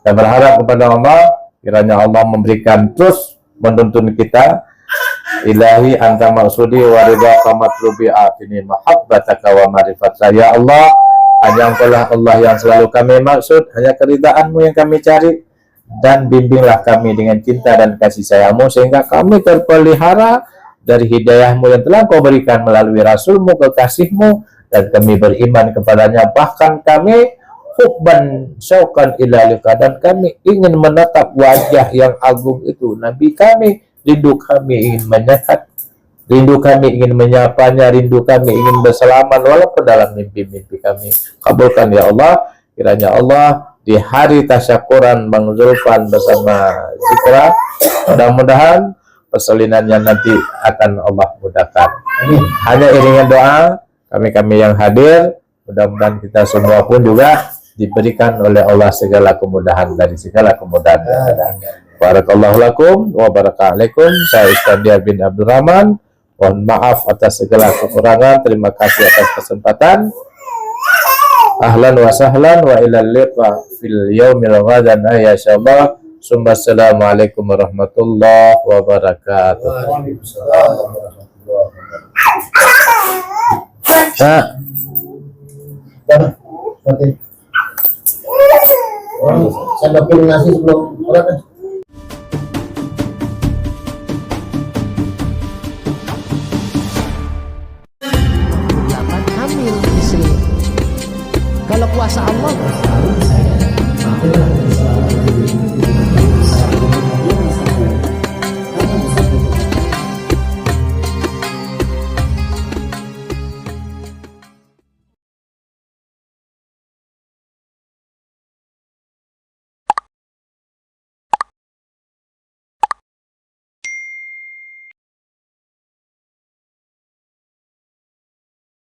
Saya berharap kepada Allah, kiranya Allah memberikan terus menuntun kita, ilahi anta maksudi wa ridha matlubi atini mahabbataka wa marifata. Ya Allah, hanya engkaulah Allah yang selalu kami maksud, hanya keridhaanmu yang kami cari, dan bimbinglah kami dengan cinta dan kasih sayangmu, sehingga kami terpelihara dari hidayahmu yang telah kau berikan melalui rasulmu, kekasihmu, dan kami beriman kepadanya. Bahkan kami hubban syauqan ila liqa, dan kami ingin menatap wajah yang agung itu Nabi kami. Rindu kami ingin menyehat, rindu kami ingin menyapanya, rindu kami ingin bersalaman walaupun dalam mimpi-mimpi kami. Kabulkan ya Allah, kiranya Allah di hari tasyakuran Bang Zulfan bersama Zikra, mudah-mudahan persalinannya nanti akan Allah mudahkan. Hanya iringan doa kami yang hadir, mudah-mudahan kita semua pun juga diberikan oleh Allah segala kemudahan dari segala kemudahan. Barakallahu lakum wa barakatuh. Saya Iskandar bin Abdurrahman. Mohon maaf atas segala kekurangan. Terima kasih atas kesempatan. Ahlan wa sahlan wa ilal liqa fil yaumil ghadan insyaallah. Assalamualaikum warahmatullahi wabarakatuh.
Saya bikin nasi sebelum hamil istri. Kalau kuasa Allah